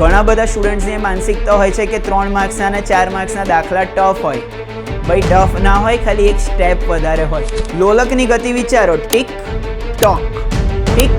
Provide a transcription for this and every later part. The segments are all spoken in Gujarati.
ઘણા બધા સ્ટુડન્ટ્સની માનસિકતા હોય છે કે 3 માર્ક્સના અને 4 માર્ક્સના દાખલા ટફ હોય. ભાઈ ટફ ના હોય, ખાલી એક સ્ટેપ વધારે હોય. લોલકની ગતિ વિચારો, tick talk tick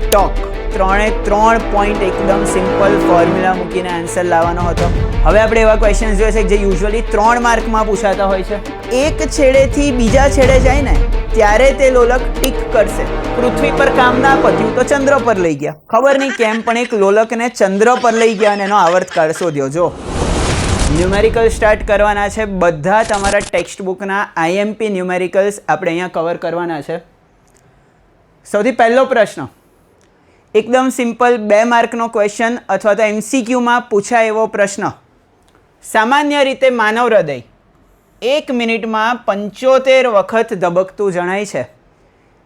talk. 3 point એકદમ સિમ્પલ ફોર્મ્યુલા મૂકીને આન્સર લાવવાનો હતો. હવે આપણે એવા ક્વેશ્ચન્સ જોઈએ છે જે યુઝ્યુઅલી 3 માર્કમાં પૂછાતા હોય છે. એક છેડેથી બીજા છેડે જાય ને ત્યારે તે લોલક ટીક કરશે. પૃથ્વી પર કામ ના પત્યું તો ચંદ્ર પર લઈ ગયા. ખબર નહીં કેમ પણ એક લોલકને ચંદ્ર પર લઈ ગયા અને એનો આવર્તકાળ શોધ્યો. જો ન્યુમેરિકલ સ્ટાર્ટ કરવાના છે. બધા તમારા ટેક્સ્ટ બુકના આઈએમપી ન્યુમેરિકલ્સ આપણે અહીંયા કવર કરવાના છે. સૌથી પહેલો પ્રશ્ન એકદમ સિમ્પલ 2 માર્કનો ક્વેશ્ચન અથવા તો MCQમાં પૂછાય એવો પ્રશ્ન. સામાન્ય રીતે માનવ હૃદય 1 મિનિટમાં 75 વખત ધબકતું જણાય છે.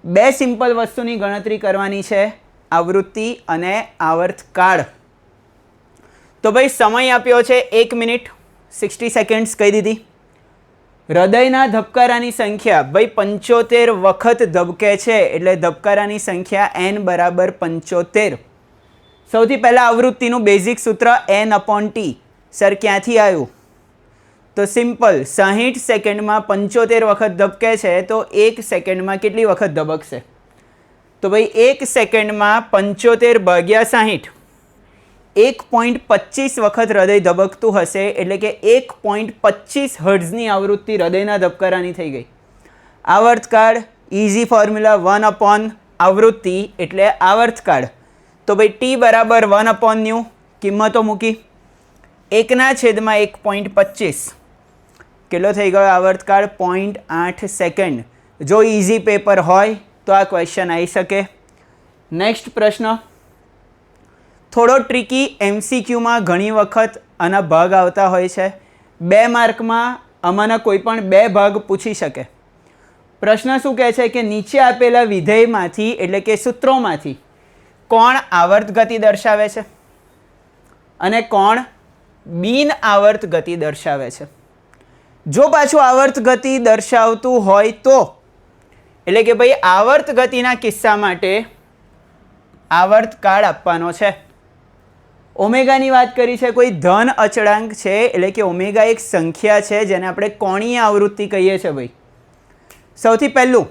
2 સિમ્પલ વસ્તુની ગણતરી કરવાની છે, આવૃત્તિ અને આવર્તકાળ. તો ભાઈ સમય આપ્યો છે 1 મિનિટ 60 સેકન્ડ્સ કહી દીધી. હૃદયના ધબકારાની સંખ્યા ભાઈ 75 વખત ધબકે છે એટલે ધબકારાની સંખ્યા n બરાબર 75. સૌથી પહેલાં આવૃત્તિનું બેઝિક સૂત્ર n/t. સર ક્યાંથી આવ્યું? તો સિમ્પલ, 60 સેકન્ડમાં 75 વખત ધબકે છે તો 1 સેકન્ડમાં કેટલી વખત ધબકશે? તો ભાઈ 1 સેકન્ડમાં 75 ભાગ્યા 60, 1.25 વખત હૃદય ધબકતું હશે એટલે કે 1.25 હર્ટ્ઝની આવૃત્તિ હૃદયના ધબકારાની થઈ ગઈ. આવર્તકાળ ઇઝી ફોર્મ્યુલા 1/આવૃત્તિ એટલે આવર્તકાળ. તો ભાઈ t બરાબર 1/ન્યુ, કિંમતો મૂકી, 1/1.25 કેટલો થઈ ગયો આવર્તકાળ? 0.8 સેકન્ડ. જો ઇઝી પેપર હોય તો આ ક્વેશ્ચન આવી શકે. નેક્સ્ટ પ્રશ્ન થોડો ટ્રિકી, MCQમાં ઘણી વખત આના ભાગ આવતા હોય છે. 2 માર્કમાં આમાંના કોઈ પણ 2 ભાગ પૂછી શકે. પ્રશ્ન શું કહે છે કે નીચે આપેલા વિધેયમાંથી એટલે કે સૂત્રોમાંથી કોણ આવર્ત ગતિ દર્શાવે છે અને કોણ બિન આવર્ત ગતિ દર્શાવે છે? જો પાછું આવર્ત ગતિ દર્શાવતું હોય તો એટલે કે ભાઈ આવર્ત ગતિના કિસ્સા માટે આવર્તકાળ આપવાનો છે. ઓમેગાની વાત કરી છે, કોઈ ધન અચળાંક છે એટલે કે ઓમેગા એક સંખ્યા છે જેને આપણે કોણીય આવૃત્તિ કહીએ છીએ. ભાઈ સૌથી પહેલું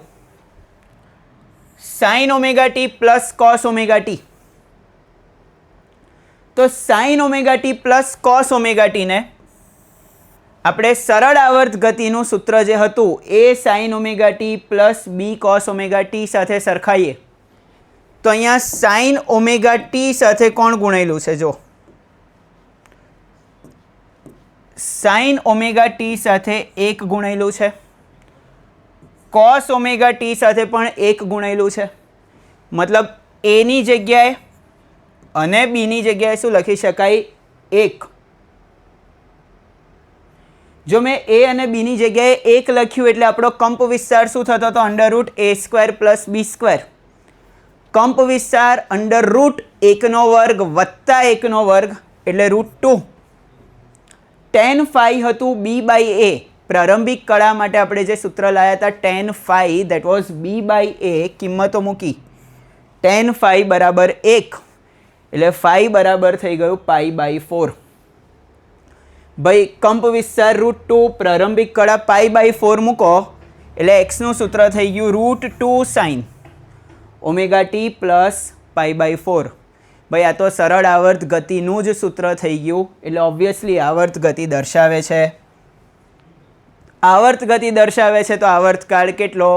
sin ωt plus cos ωt. તો sin ωt plus cos ωt ને આપણે સરળ આવર્ત ગતિનું સૂત્ર જે હતું એ sin ωt plus b cos ωt સાથે સરખાઈએ તો અહીંયા sin ωt સાથે કોણ ગુણેલું છે? જો sin ωt સાથે 1 ગુણેલું છે, cos ωt સાથે પણ 1 ગુણેલું છે. મતલબ એની જગ્યાએ અને બીની જગ્યાએ શું લખી શકાય? 1. જો મેં એ અને બીની જગ્યાએ 1 લખ્યું એટલે આપણો કંપ વિસ્તાર શું થતો હતો? √a² + b². કંપ વિસ્તાર √1² વત્તા 1² એટલે √2. tan phi હતું b/a. પ્રારંભિક કળા માટે આપણે જે સૂત્ર લાવ્યા હતા tan phi, that was b/a. કિંમતો મૂકી, tan phi બરાબર 1 એટલે phi બરાબર થઈ ગયું π/4. ભાઈ કંપ વિસ્તાર √2, પ્રારંભિક કળા π/4 મૂકો એટલે એક્સનું સૂત્ર થઈ ગયું √2 sin ωt પ્લસ π/4. ભાઈ આ તો સરળ આવર્ત ગતિનું જ સૂત્ર થઈ ગયું એટલે ઓબ્વિયસલી આવર્ત ગતિ દર્શાવે છે. આવર્ત ગતિ દર્શાવે છે તો આવર્તકાળ કેટલો?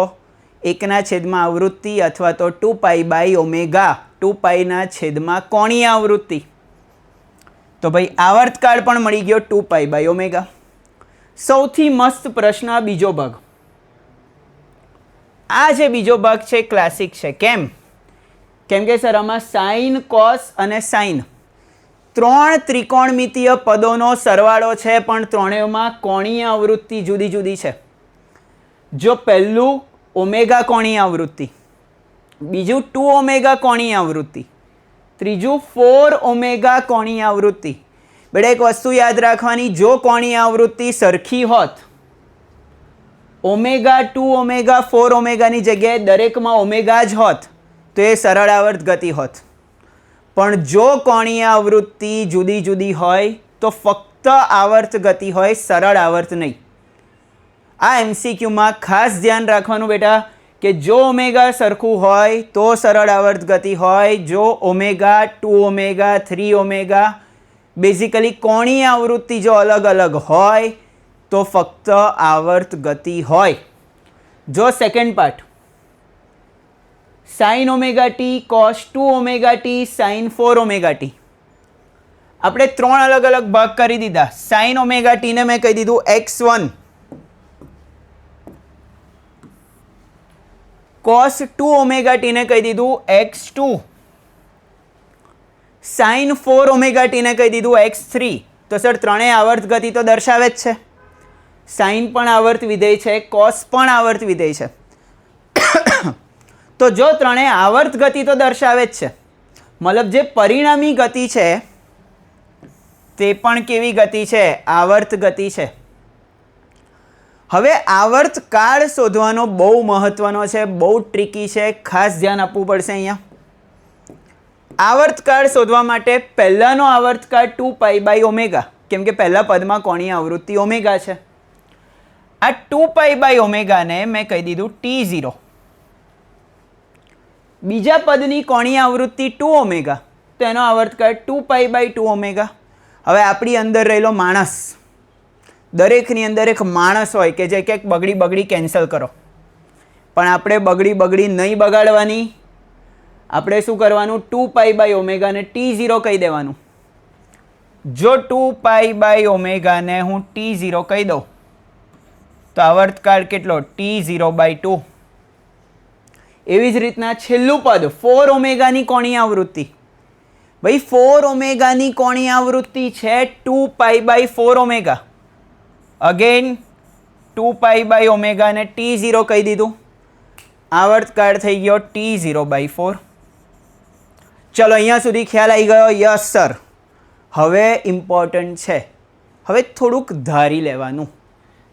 1/, આવૃત્તિ અથવા તો 2π/ω. 2π/, કોણીય આવૃત્તિ. તો ભાઈ આવર્તકાળ પણ મળી ગયો 2π/ω. સૌથી મસ્ત પ્રશ્ન આ બીજો ભાગ. આ જે બીજો ભાગ છે ક્લાસિક છે. કેમ? કેમ કે સર આમાં સાઇન, કોસ અને સાઇન 3 ત્રિકોણમિતીય પદોનો સરવાળો છે પણ ત્રણેયમાં કોણીય આવૃત્તિ જુદી જુદી છે. જો પહેલું ઓમેગા કોણીય આવૃત્તિ, બીજું 2ω કોણીય આવૃત્તિ, ત્રીજું 4ω કોણીય આવૃત્તિ. બેટા એક વસ્તુ યાદ રાખવાની, જો કોણીય આવૃત્તિ સરખી હોત, ઓમેગા 2ω 4ω ની જગ્યાએ દરેકમાં ઓમેગા જ હોત તો એ સરળ આવર્ત ગતિ હોત. પણ જો કોણીય આવૃત્તિ જુદી જુદી હોય તો ફક્ત આવર્ત ગતિ હોય, સરળ આવર્ત નહીં. આ MCQમાં ખાસ ધ્યાન રાખવાનું બેટા કે જો ઓમેગા સરખું હોય તો સરળ આવર્ત ગતિ હોય, જો ઓમેગા 2 ઓમેગા 3 ઓમેગા બેઝિકલી કોણીય આવૃત્તિ જો અલગ અલગ હોય તો ફક્ત આવર્ત ગતિ હોય. જો second part sine omega t cos 2 omega t sine 4 omega t, આપણે 3 અલગ અલગ ભાગ કરી દીધા. સાઇન ઓમેગા ટીને મેં કહી દીધું x1, કોસ 2 ઓમેગા ટીને કહી દીધું x2, સાઇન 4 ઓમેગા ટીને કહી દીધું x3. તો સર ત્રણેય આવર્ત ગતિ તો દર્શાવે જ છે. સાઇન પણ આવર્ત વિધેય છે, કોસ પણ આવર્ત વિધેય છે. તો જો ત્રણેય આવર્ત ગતિ તો દર્શાવે જ છે, મતલબ જે પરિણામી ગતિ છે તે પણ કેવી ગતિ છે? આવર્ત ગતિ છે. હવે આવર્ત કાળ શોધવાનો બહુ મહત્વનો છે, બહુ ટ્રિકી છે, ખાસ ધ્યાન આપવું પડશે અહીંયા. આવર્ત કાળ શોધવા માટે પહેલાનો આવર્ત કાળ 2π ઓમેગા, કેમ કે પહેલા પદમાં કોણીય આવૃત્તિ ઓમેગા છે. આ 2π ઓમેગાને મેં કહી દીધું T0. બીજા પદની કોણીય આવૃત્તિ 2 ઓમેગા, તો એનો આવર્તકાળ 2π/2 ઓમેગા. હવે આપણી અંદર રહેલો માણસ, દરેકની અંદર એક માણસ હોય કે જે ક્યાંક બગડી કેન્સલ કરો, પણ આપણે બગડી નહીં બગાડવાની. આપણે શું કરવાનું? 2π ઓમેગાને T0 કહી દેવાનું. જો 2π ઓમેગાને હું T0 કહી દઉં તો આવર્તકાળ કેટલો? T0/2. એવી જ રીતના છેલ્લું પદ 4 ઓમેગાની કોણીય આવૃત્તિ, ભાઈ 4 ઓમેગાની કોણીય આવૃત્તિ છે 2π/4 ઓમેગા. અગેન 2π ઓમેગાને T0 કહી દીધું, આવર્તકાળ થઈ ગયો T0/4. ચલો અહીંયા સુધી ખ્યાલ આવી ગયો? Yes sir. હવે ઇમ્પોર્ટન્ટ છે, હવે થોડુંક ધારી લેવાનું.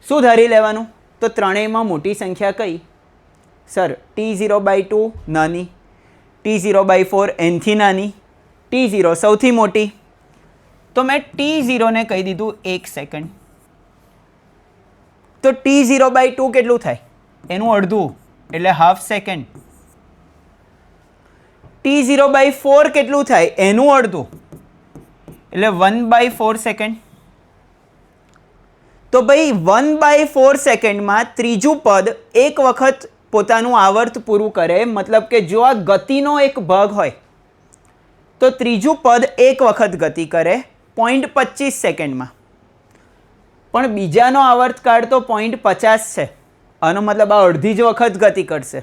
શું ધારી લેવાનું? તો ત્રણેયમાં મોટી સંખ્યા કઈ? સર T0/2 નાની, T0/4 એનથી નાની, T0 સૌથી મોટી. તો મેં T0ને કહી દીધું 1 સેકન્ડ. તો T0/2 કેટલું થાય? એનું અડધું, એટલે હાફ સેકન્ડ. T0/4 કેટલું થાય? એનું અડધું, એટલે 1/4 સેકન્ડ. તો ભાઈ 1/4 સેકન્ડમાં ત્રીજું પદ એક વખત પોતાનું આવર્ત પૂરું કરે, મતલબ કે જો આ ગતિનો એક ભાગ હોય તો ત્રીજું પદ એક વખત ગતિ કરે 0.25 સેકન્ડમાં. પણ બીજાનો આવર્તકાળ તો 0.50 છે, આનો મતલબ આ અડધી જ વખત ગતિ કરશે.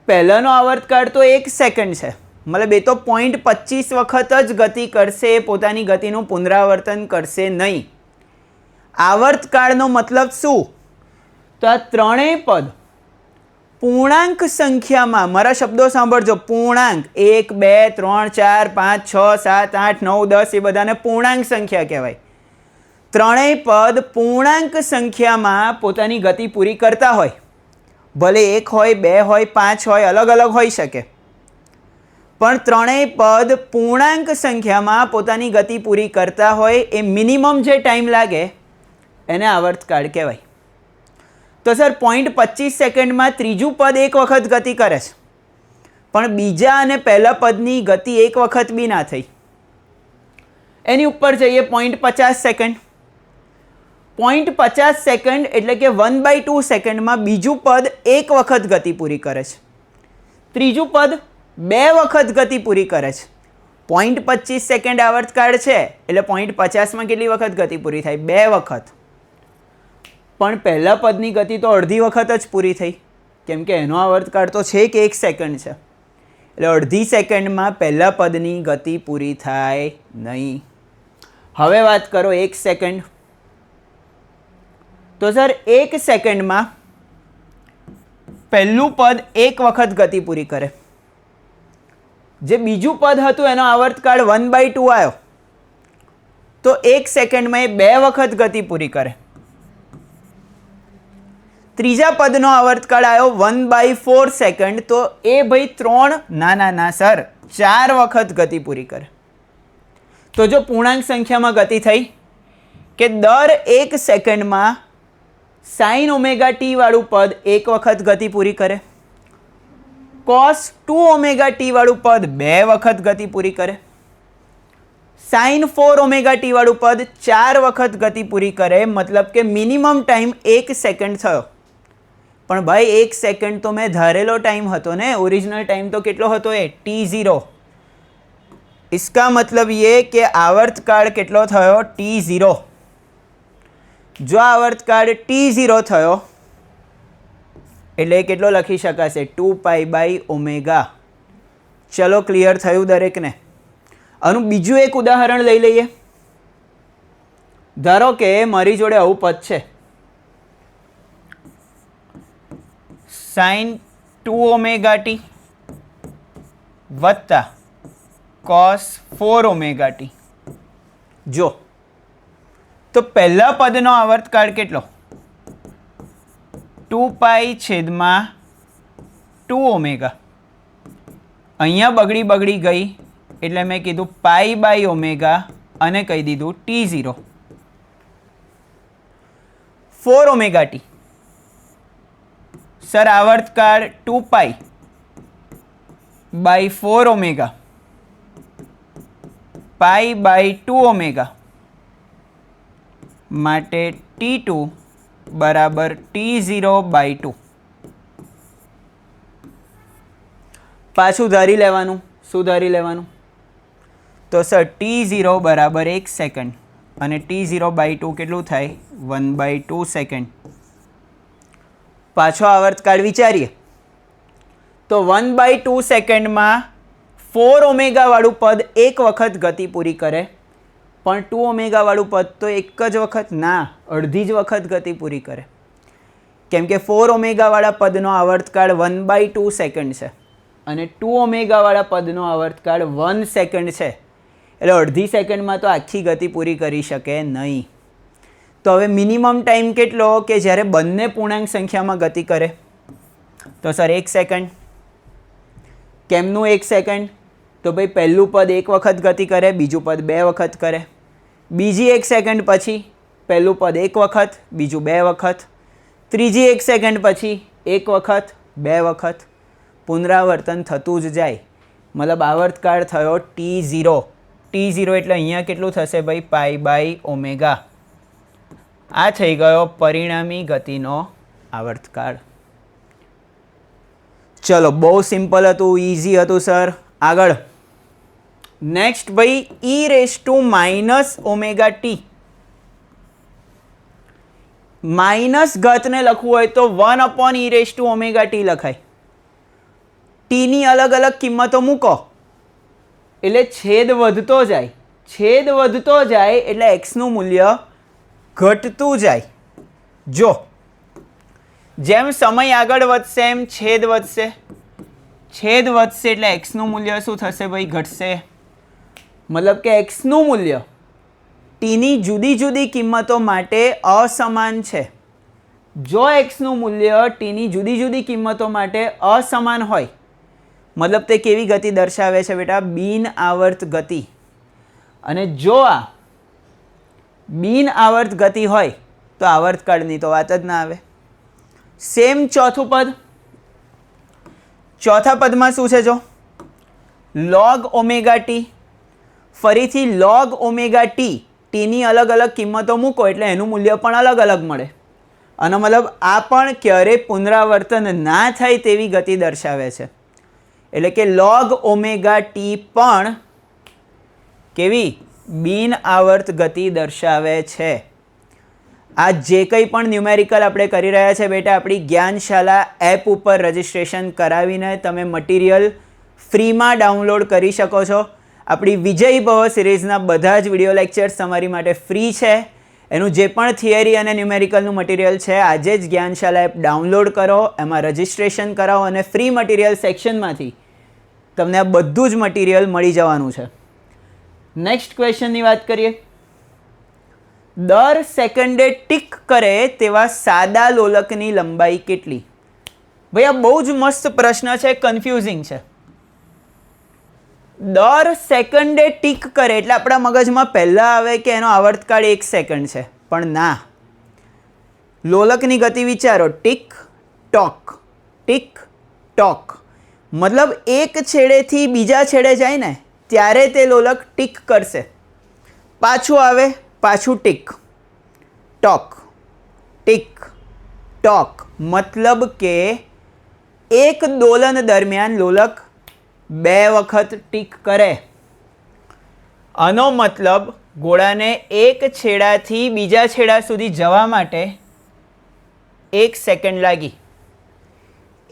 પહેલાનો આવર્તકાળ તો 1 સેકન્ડ છે, મતલબ એ તો 0.25 વખત જ ગતિ કરશે, પોતાની ગતિનું પુનરાવર્તન કરશે નહીં. આવર્તકાળનો મતલબ શું? તો આ ત્રણેય પદ પૂર્ણાંક સંખ્યામાં, મારા શબ્દો સાંભળજો, પૂર્ણાંક 1 2 3 4 5 6 7 8 9 10 એ બધાને પૂર્ણાંક સંખ્યા કહેવાય. ત્રણેય પદ પૂર્ણાંક સંખ્યામાં પોતાની ગતિ પૂરી કરતા હોય, ભલે 1 હોય 2 હોય 5 હોય, અલગ અલગ હોઈ શકે, પણ ત્રણેય પદ પૂર્ણાંક સંખ્યામાં પોતાની ગતિ પૂરી કરતા હોય એ મિનિમમ જે ટાઈમ લાગે એને આવર્તકાળ કહેવાય. તો સર 0.25 સેકન્ડમાં ત્રીજું પદ એક વખત ગતિ કરે છે, પણ બીજા અને પહેલા પદની ગતિ એક વખત બી ના થઈ. એની ઉપર જઈએ 0.50 સેકન્ડ. 0.50 સેકન્ડ એટલે કે 1/2 સેકન્ડમાં બીજું પદ એક વખત ગતિ પૂરી કરે છે, ત્રીજું પદ 2 વખત ગતિ પૂરી કરે છે. 0.25 સેકન્ડ આવર્તકાળ છે એટલે 0.50માં કેટલી વખત ગતિ પૂરી થાય? 2 વખત. પણ પહેલા પદની ગતિ તો અડધી વખત જ પૂરી થઈ, કેમ કે એનો આવર્તકાળ તો છે કે 1 સેકન્ડ છે, એટલે અડધી સેકન્ડમાં પહેલા પદની ગતિ પૂરી થાય નહીં. હવે વાત કરો 1 સેકન્ડ. તો સર 1 સેકન્ડમાં પહેલું પદ એક વખત ગતિ પૂરી કરે, જે બીજું પદ હતું એનો આવર્તકાળ 1/2 આવ્યો, તો 1 સેકન્ડમાં એ 2 વખત ગતિ પૂરી કરે. ત્રીજા પદનો આવર્તકાળ આવ્યો 1/4 સેકન્ડ, તો એ ભાઈ 3 ના સર 4 વખત ગતિ પૂરી કરે. તો જો પૂર્ણાંક સંખ્યામાં ગતિ થઈ કે દર 1 સેકન્ડમાં sin ઓમેગા ટી વાળું પદ 1 વખત ગતિ પૂરી કરે, cos 2 ઓમેગા ટી વાળું પદ 2 વખત ગતિ પૂરી કરે, sin 4 ઓમેગા ટી વાળું પદ 4 વખત ગતિ પૂરી કરે. મતલબ કે મિનિમમ ટાઈમ 1 સેકન્ડ થયો. પણ ભાઈ 1 સેકન્ડ તો મેં ધારેલો ટાઈમ હતો ને, ઓરિજિનલ ટાઈમ તો કેટલો હતો એ t0. इसका मतलब ये कि आवर्तकाल કેટલો થયો t0. જો આવર્તકાળ t0 થયો એટલે કેટલો લખી શકાશે 2π/ω. ચલો ક્લિયર થયું દરેકને. આનું બીજું એક ઉદાહરણ લઈ લઈએ. ધારો કે મારી જોડે આવું પદ છે sin 2ωt વત્તા cos 4ωt. જો તો પહેલા પદનો આવર્તકાળ કેટલો 2π/2ω. અહીંયા બગડી ગઈ એટલે મેં કીધું π/ω અને કહી દીધું t0. 4ωt સર આવર્તકાળ 2π/4ω π/2ω માટે t2 બરાબર t0/2. પાછું ધારી લેવાનું. શું ધારી લેવાનું? તો સર t0 બરાબર 1 સેકન્ડ અને t0/2 કેટલું થાય 1/2 સેકન્ડ. પાછો આવર્તકાળ વિચારીએ તો 1/2 સેકન્ડમાં 4ω વાળું પદ 1 વખત ગતિ પૂરી કરે, પણ 2ω વાળું પદ તો એક જ વખત ના અડધી જ વખત ગતિ પૂરી કરે. કેમ કે 4ω વાળા પદનો આવર્તકાળ 1/2 સેકન્ડ છે અને 2ω વાળા પદનો આવર્તકાળ 1 સેકન્ડ છે. એટલે અડધી સેકન્ડમાં તો આખી ગતિ પૂરી કરી શકે નહીં. તો હવે મિનિમમ ટાઈમ કેટલો કે જ્યારે બંને પૂર્ણાંક સંખ્યામાં ગતિ કરે? તો સર 1 સેકન્ડ. કેમનું 1 સેકન્ડ? તો ભાઈ પહેલું પદ 1 વખત ગતિ કરે, બીજું પદ 2 વખત કરે. બીજી 1 સેકન્ડ પછી પહેલું પદ 1 વખત, બીજું 2 વખત. ત્રીજી 1 સેકન્ડ પછી 1 વખત, 2 વખત. પુનરાવર્તન થતું જ જાય. મતલબ આવર્તકાળ થયો t0. t0 એટલે અહીંયા કેટલું થશે ભાઈ π/ω. આ થઈ ગયો પરિણામી ગતિનો આવર્તકાળ. ચલો બહુ સિમ્પલ હતું, ઇઝી હતું સર. આગળ નેક્સ્ટ ભાઈ e−ωt. માઇનસ ગતને લખવું હોય તો 1/e−ωt લખાય. ટીની અલગ અલગ કિંમતો મૂકો એટલે છેદ વધતો જાય. છેદ વધતો જાય એટલે એક્સનું મૂલ્ય ઘટતું જાય. જો જેમ સમય આગળ વધશે એમ છેદ વધશે. છેદ વધશે એટલે એક્સનું મૂલ્ય શું થશે ભાઈ? ઘટશે. મતલબ કે એક્સનું મૂલ્ય ટીની જુદી જુદી કિંમતો માટે અસમાન છે. જો એક્સનું મૂલ્ય ટીની જુદી જુદી કિંમતો માટે અસમાન હોય મતલબ તે કેવી ગતિ દર્શાવે છે બેટા? બિન આવર્ત ગતિ. અને જો આ બિન આવર્ત ગતિ હોય તો આવર્તકાળની તો વાત જ ના આવે. સેમ ચોથું પદ. ચોથા પદમાં શું છે? જો log ωt. ફરીથી log ωt. ટીની અલગ અલગ કિંમતો મૂકો એટલે એનું મૂલ્ય પણ અલગ અલગ મળે. અને મતલબ આ પણ ક્યારેય પુનરાવર્તન ના થાય તેવી ગતિ દર્શાવે છે. એટલે કે log ωt પણ કેવી? બિન આવર્ત ગતિ દર્શાવે છે. આ જે કંઈ પણ ન્યુમેરિકલ આપણે કરી રહ્યા છે બેટા, આપણી જ્ઞાનશાલા એપ ઉપર રજિસ્ટ્રેશન કરાવીને તમે મટીરિયલ ફ્રીમાં ડાઉનલોડ કરી શકો છો. આપણી વિજય ભવ સિરીઝના બધા જ વિડીયો લેક્ચર્સ તમારી માટે ફ્રી છે. એનું જે પણ થિયરી અને ન્યુમેરિકલનું મટીરિયલ છે આજે જ જ્ઞાનશાલા એપ ડાઉનલોડ કરો, એમાં રજિસ્ટ્રેશન કરાવો અને ફ્રી મટીરિયલ સેક્શનમાંથી તમને આ બધું જ મટીરિયલ મળી જવાનું છે. નેક્સ્ટ ક્વેશ્ચનની વાત કરીએ. દર સેકન્ડે ટીક કરે તેવા સાદા લોલકની લંબાઈ કેટલી? ભાઈ આ બહુ જ મસ્ત પ્રશ્ન છે, કન્ફ્યુઝિંગ છે. દર સેકન્ડે ટીક કરે એટલે આપણા મગજમાં પહેલાં આવે કે એનો આવર્તકાળ 1 સેકન્ડ છે, પણ ના. લોલકની ગતિ વિચારો, ટીક ટોક ટીક ટોક, મતલબ એક છેડેથી બીજા છેડે જાય ને ત્યારે તે લોલક ટીક કરશે, પાછું આવે પાછું ટીક ટોક ટીક ટોક, મતલબ કે એક દોલન દરમિયાન લોલક 2 વખત ટીક કરે. આનો મતલબ ગોળાને એક છેડાથી બીજા છેડા સુધી જવા માટે 1 સેકન્ડ લાગી.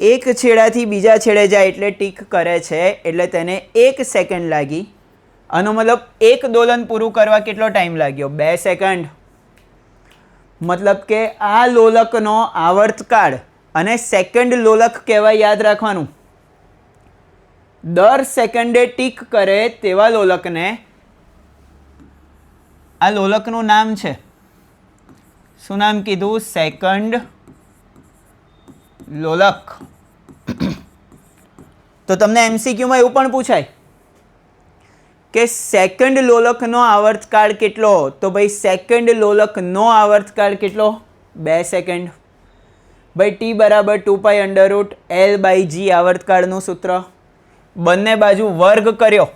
એક છેડાથી બીજા છેડે જાય એટલે ટીક કરે છે, એટલે તેને 1 સેકન્ડ લાગી. આનો મતલબ એક દોલન પૂરું કરવા કેટલો ટાઈમ લાગ્યો? 2 સેકન્ડ. મતલબ કે આ લોલકનો આવર્તકાળ, અને સેકન્ડ લોલક કહેવાય, યાદ રાખવાનું. દર સેકન્ડે ટીક કરે તેવા લોલકને, આ લોલકનું નામ છે, શું નામ કીધું? સેકન્ડ લોલક. તો તમને MCQ માં એવું પણ પૂછાય કે સેકન્ડ લોલકનો આવર્તકાળ કેટલો? તો ભાઈ સેકન્ડ લોલકનો આવર્તકાળ કેટલો? 2 સેકન્ડ. ભાઈ T બરાબર 2π√L/g આવર્તકાળનું સૂત્ર, બંને બાજુ વર્ગ કર્યો,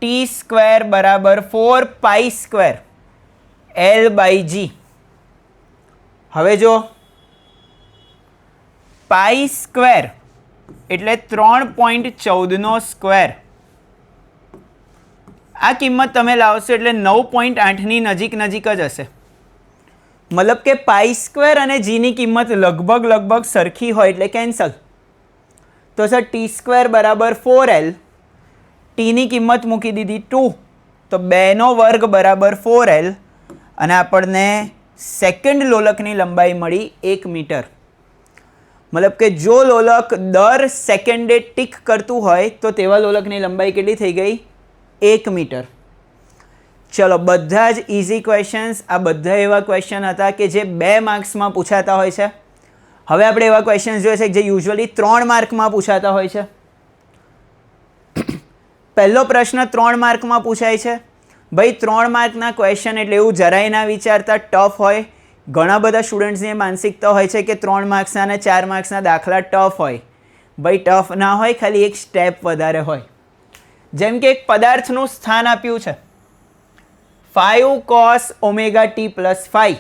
T² બરાબર 4π² L/g. હવે જો π² એટલે 3.14 આ કિંમત તમે લાવશો એટલે 9.8ની નજીક જ હશે. મતલબ કે π² અને gની કિંમત લગભગ સરખી હોય એટલે કેન્સલ. તો સર T² બરાબર 4L, ટીની કિંમત મૂકી દીધી 2, તો 2નો વર્ગ બરાબર 4L, અને આપણને સેકન્ડ લોલકની લંબાઈ મળી 1 મીટર. મતલબ કે જો લોલક દર સેકન્ડે ટીક કરતું હોય તો તેવા લોલકની લંબાઈ કેટલી થઈ ગઈ? 1 મીટર. ચલો, બધા જ ઇઝી ક્વેશ્ચન્સ. આ બધા એવા ક્વેશ્ચન હતા કે જે 2 માર્ક્સમાં પૂછાતા હોય છે. હવે આપણે એવા ક્વેશ્ચન્સ જોઈએ છે જે યુઝ્યુઅલી 3 માર્કમાં પૂછાતા હોય છે. પહેલો પ્રશ્ન 3 માર્કમાં પૂછાય છે. ભાઈ 3 માર્કના ક્વેશ્ચન એટલે એવું જરાય ના વિચારતા ટફ હોય. ઘણા બધા સ્ટુડન્ટ્સની માનસિકતા હોય છે કે 3 માર્ક્સના અને 4 માર્ક્સના દાખલા ટફ હોય. ભાઈ ટફ ના હોય, ખાલી એક સ્ટેપ વધારે હોય. જેમ કે એક પદાર્થનું સ્થાન આપ્યું છે 5 cos ωt + 5.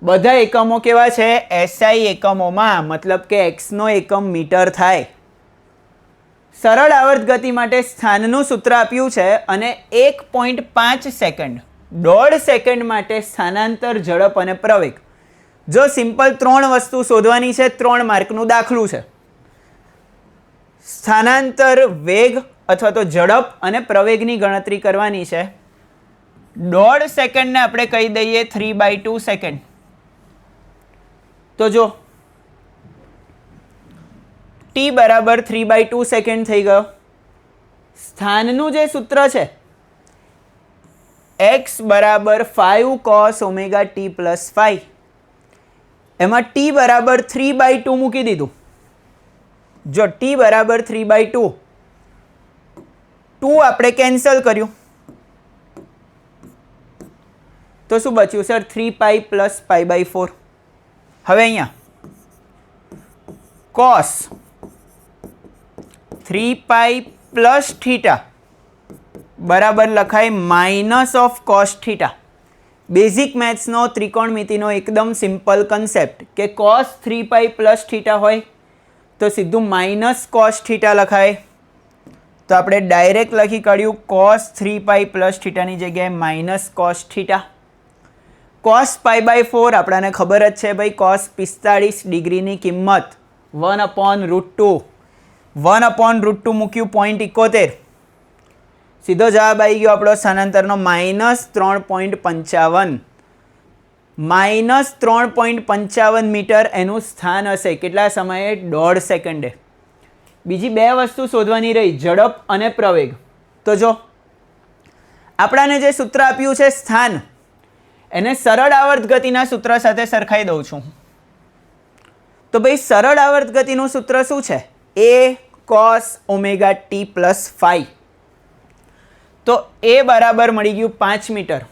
બધા એકમો કેવા છે? SI એકમોમાં, મતલબ કે x નો એકમ મીટર થાય. સરળ આવર્ત ગતિ માટે સ્થાનનું સૂત્ર આપ્યું છે, અને 1.5 સેકન્ડ, 1.5 સેકન્ડ માટે સ્થાનાંતર, ઝડપ અને પ્રવેગ. જો સિમ્પલ 3 વસ્તુ શોધવાની છે, 3 માર્કનું દાખલું છે. સ્થાનાંતર, વેગ અથવા તો ઝડપ અને પ્રવેગની ગણતરી કરવાની છે. 1.5 સેકન્ડને આપણે કહી દઈએ 3/2 સેકન્ડ. તો જો T બરાબર 3/2 સેકન્ડ થઈ ગયો. સ્થાનનું જે સૂત્ર છે x બરાબર 5 cos ωt + 5, એમાં T બરાબર 3/2 મૂકી દીધું. જો T બરાબર 3/2, 2 આપણે કેન્સલ કર્યું, તો શું બચ્યું સર? 3π + π/4. હવે અહીંયા cos 3π + θ બરાબર લખાય -cos θ. બેઝિક મેથ્સનો ત્રિકોણમિતિનો એકદમ સિમ્પલ કન્સેપ્ટ કે cos 3π + θ હોય તો સીધું -cos θ લખાય. તો આપણે ડાયરેક્ટ લખી કાઢ્યું cos 3π + θની જગ્યાએ -cos θ. cos π/4 આપણને ખબર જ છે ભાઈ, cos 45 ડિગ્રીની કિંમત 1/√2. 1/√2 મૂક્યું 0.71. સીધો જવાબ આવી ગયો આપણો સ્થાનાંતરનો -3.55. -3.55 મીટર એનું સ્થાન હશે. કેટલા સમયે? 1.5 સેકન્ડે. બીજી 2 વસ્તુ શોધવાની રહી, ઝડપ અને પ્રવેગ. તો જો આપણાને જે સૂત્ર આપ્યું છે સ્થાન, એને સરળ આવર્ત ગતિના સૂત્ર સાથે સરખાઈ દઉં છું. તો ભાઈ સરળ આવર્ત ગતિનું સૂત્ર શું છે? a cos omega t plus phi. તો a બરાબર મળી ગયું 5 મીટર,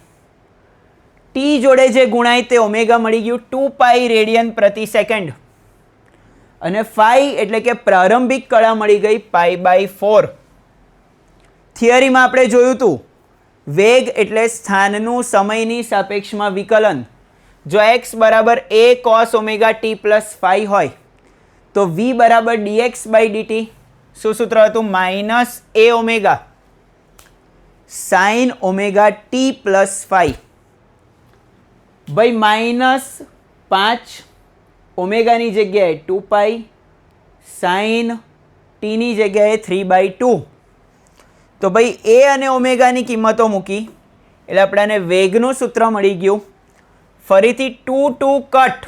t જોડે જે ગુણાય તે ઓમેગા મળી ગયું 2 પાઈ રેડિયન પ્રતિ સેકન્ડ, અને ફાઈ એટલે કે પ્રારંભિક કળા મળી ગઈ π/4. થિયરીમાં આપણે જોયું હતું વેગ એટલે સ્થાનનું સમયની સાપેક્ષમાં વિકલન. જો x બરાબર a cos omega t plus phi હોય તો v બરાબર dx/dt. શું સૂત્ર હતું? Minus a omega sine omega t plus phi. ભાઈ -5 ઓમેગાની જગ્યાએ 2 પાઈ, સાઇન ટીની જગ્યાએ 3/2. તો ભાઈ એ અને ઓમેગાની કિંમતો મૂકી એટલે આપણને વેગનું સૂત્ર મળી ગયું. ફરીથી 2 કટ,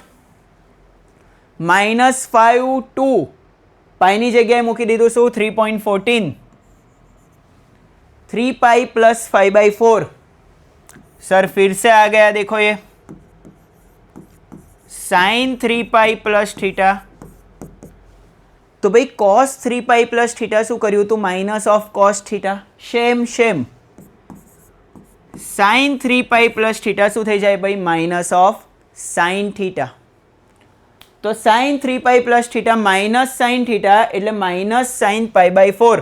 -5 2, પાઈની જગ્યાએ મૂકી દીધું શું? 3.14, 3 पाई प्लस 5/4. सर फिर से आ गया, देखो ये साइन 3 पाई प्लस थीटा. तो भाई cos 3 पाई प्लस थीटा શું કર્યું તું? Minus of cos theta. Same sine 3 pi plus theta શું થઈ જાય ભાઈ? Minus of sine theta. તો sine 3 pi plus theta minus sine theta એટલે માઇનસ સાइन π/4.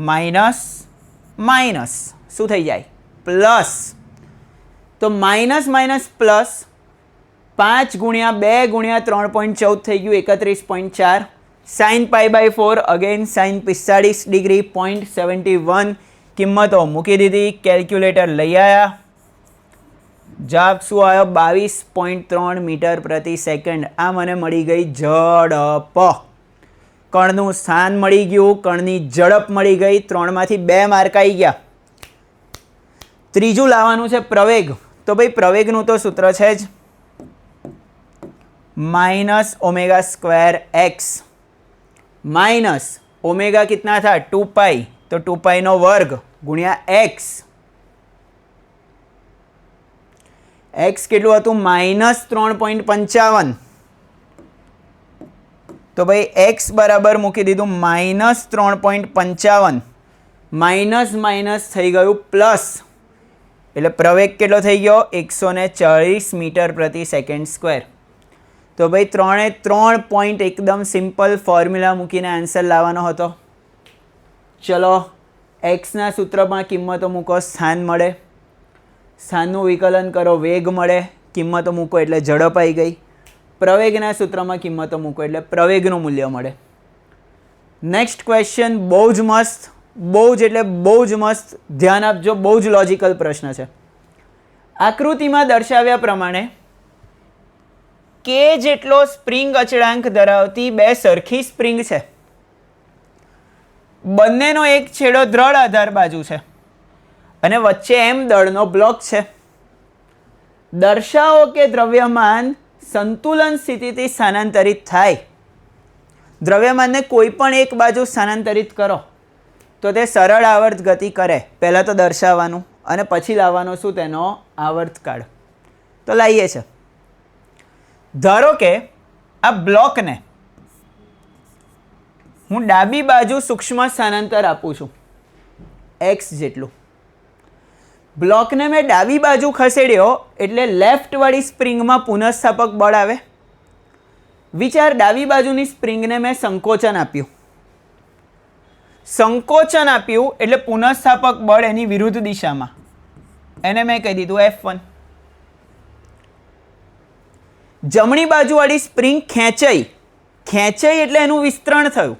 માઇનસ માઇનસ શું થઈ જાય? પ્લસ. તો માઇનસ માઇનસ પ્લસ 5 ગુણ્યા 2 ગુણ્યા 3.14 થઈ ગયું 31.4. સાइन π/4 અગેન સાइन 45 ડિગ્રી 0.71. કિંમતો મૂકી દીધી, કેલ્ક્યુલેટર લઈ આવ્યા. જવાબ શું આવ્યો? 22.3 મીટર પ્રતિ સેકન્ડ. આ મને મળી ગઈ ઝડપ. કણનું સ્થાન મળી ગયું, કણની ઝડપ મળી ગઈ. 3માંથી 2 માર્ક આવી ગયા. ત્રીજું લાવવાનું છે પ્રવેગ. તો ભાઈ પ્રવેગનું તો સૂત્ર છે જ minus omega square x minus omega कितना था? 2 पाई. तो 2 पाई नो वर्ग गुणिया एक्स. एक्स કેટલું હતું? -3.55. તો ભાઈ x બરાબર મૂકી દીધું -3.55. માઇનસ માઇનસ થઈ ગયું પ્લસ, એટલે પ્રવેગ કેટલો થઈ ગયો? 140 મીટર પ્રતિ સેકન્ડ સ્ક્વેર. તો ભાઈ 3 પોઈન્ટ એકદમ સિમ્પલ ફોર્મ્યુલા મૂકીને આન્સર લાવવાનો હતો. ચલો એક્સના સૂત્રમાં કિંમતો મૂકો, સ્થાન મળે. સ્થાનનું વિકલન કરો, વેગ મળે. કિંમતો મૂકો એટલે ઝડપ આવી ગઈ. પ્રવેગના સૂત્રમાં કિંમતો મૂકો એટલે પ્રવેગનું મૂલ્ય મળે. નેક્સ્ટ ક્વેશ્ચન બહુ જ મસ્ત, બહુ જ એટલે બહુ જ મસ્ત. ધ્યાન આપજો, બહુ જ લોજિકલ પ્રશ્ન છે. આકૃતિમાં દર્શાવ્યા પ્રમાણે કે જેટલો સ્પ્રિંગ અચળાંક ધરાવતી 2 સરખી સ્પ્રિંગ છે. બંનેનો એક છેડો દ્રઢ આધાર બાજુ છે અને વચ્ચે એમ દળનો બ્લોક છે. દર્શાવો કે દ્રવ્યમાન સંતુલન સ્થિતિથી સ્થાનાંતરિત થાય. દ્રવ્યમાનને કોઈ પણ એક બાજુ સ્થાનાંતરિત કરો તો તે સરળ આવર્ત ગતિ કરે. પહેલાં તો દર્શાવવાનું અને પછી લાવવાનો શું? તેનો આવર્તકાળ. તો લાવીએ છે. ધારો કે આ બ્લોકને હું ડાબી બાજુ સૂક્ષ્મ સ્થાનાંતર આપું છું x જેટલું. બ્લોકને મેં ડાબી બાજુ ખસેડ્યો એટલે લેફ્ટવાળી સ્પ્રિંગમાં પુનઃસ્થાપક બળ આવે. વિચાર, ડાબી બાજુની સ્પ્રિંગને મેં સંકોચન આપ્યું. સંકોચન આપ્યું એટલે પુનઃસ્થાપક બળ એની વિરુદ્ધ દિશામાં. એને મેં કહી દીધું F1. જમણી બાજુવાળી સ્પ્રિંગ ખેંચાઈ. ખેંચાઈ એટલે એનું વિસ્તરણ થયું.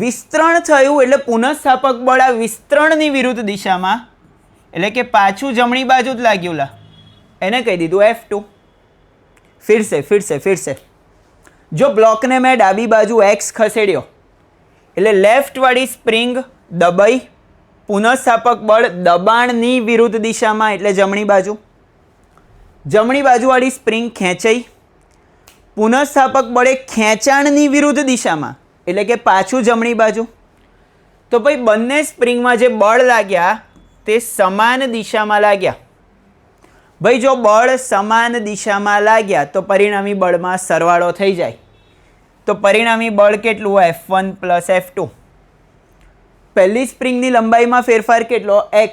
વિસ્તરણ થયું એટલે પુનઃસ્થાપક બળ આ વિસ્તરણની વિરુદ્ધ દિશામાં, એટલે કે પાછું જમણી બાજુ જ લાગ્યું. લા એને કહી દીધું F2. ફિરસે જો બ્લોકને મેં ડાબી બાજુ x ખસેડ્યો એટલે લેફ્ટવાળી સ્પ્રિંગ દબાઈ, પુનઃસ્થાપક બળ દબાણની વિરુદ્ધ દિશામાં એટલે જમણી બાજુ. જમણી બાજુવાળી સ્પ્રિંગ ખેંચાઈ, પુનઃસ્થાપક બળે ખેંચાણની વિરુદ્ધ દિશામાં એટલે કે પાછું જમણી બાજુ. તો ભાઈ બંને સ્પ્રિંગમાં જે બળ લાગ્યા તે સમાન દિશામાં લાગ્યા. ભાઈ જો બળ સમાન દિશામાં લાગ્યા તો પરિણામી બળમાં સરવાળો થઈ જાય. તો પરિણામી બળ કેટલું? F1 plus F2. પહેલી સ્પ્રિંગની લંબાઈમાં ફેરફાર કેટલો? x.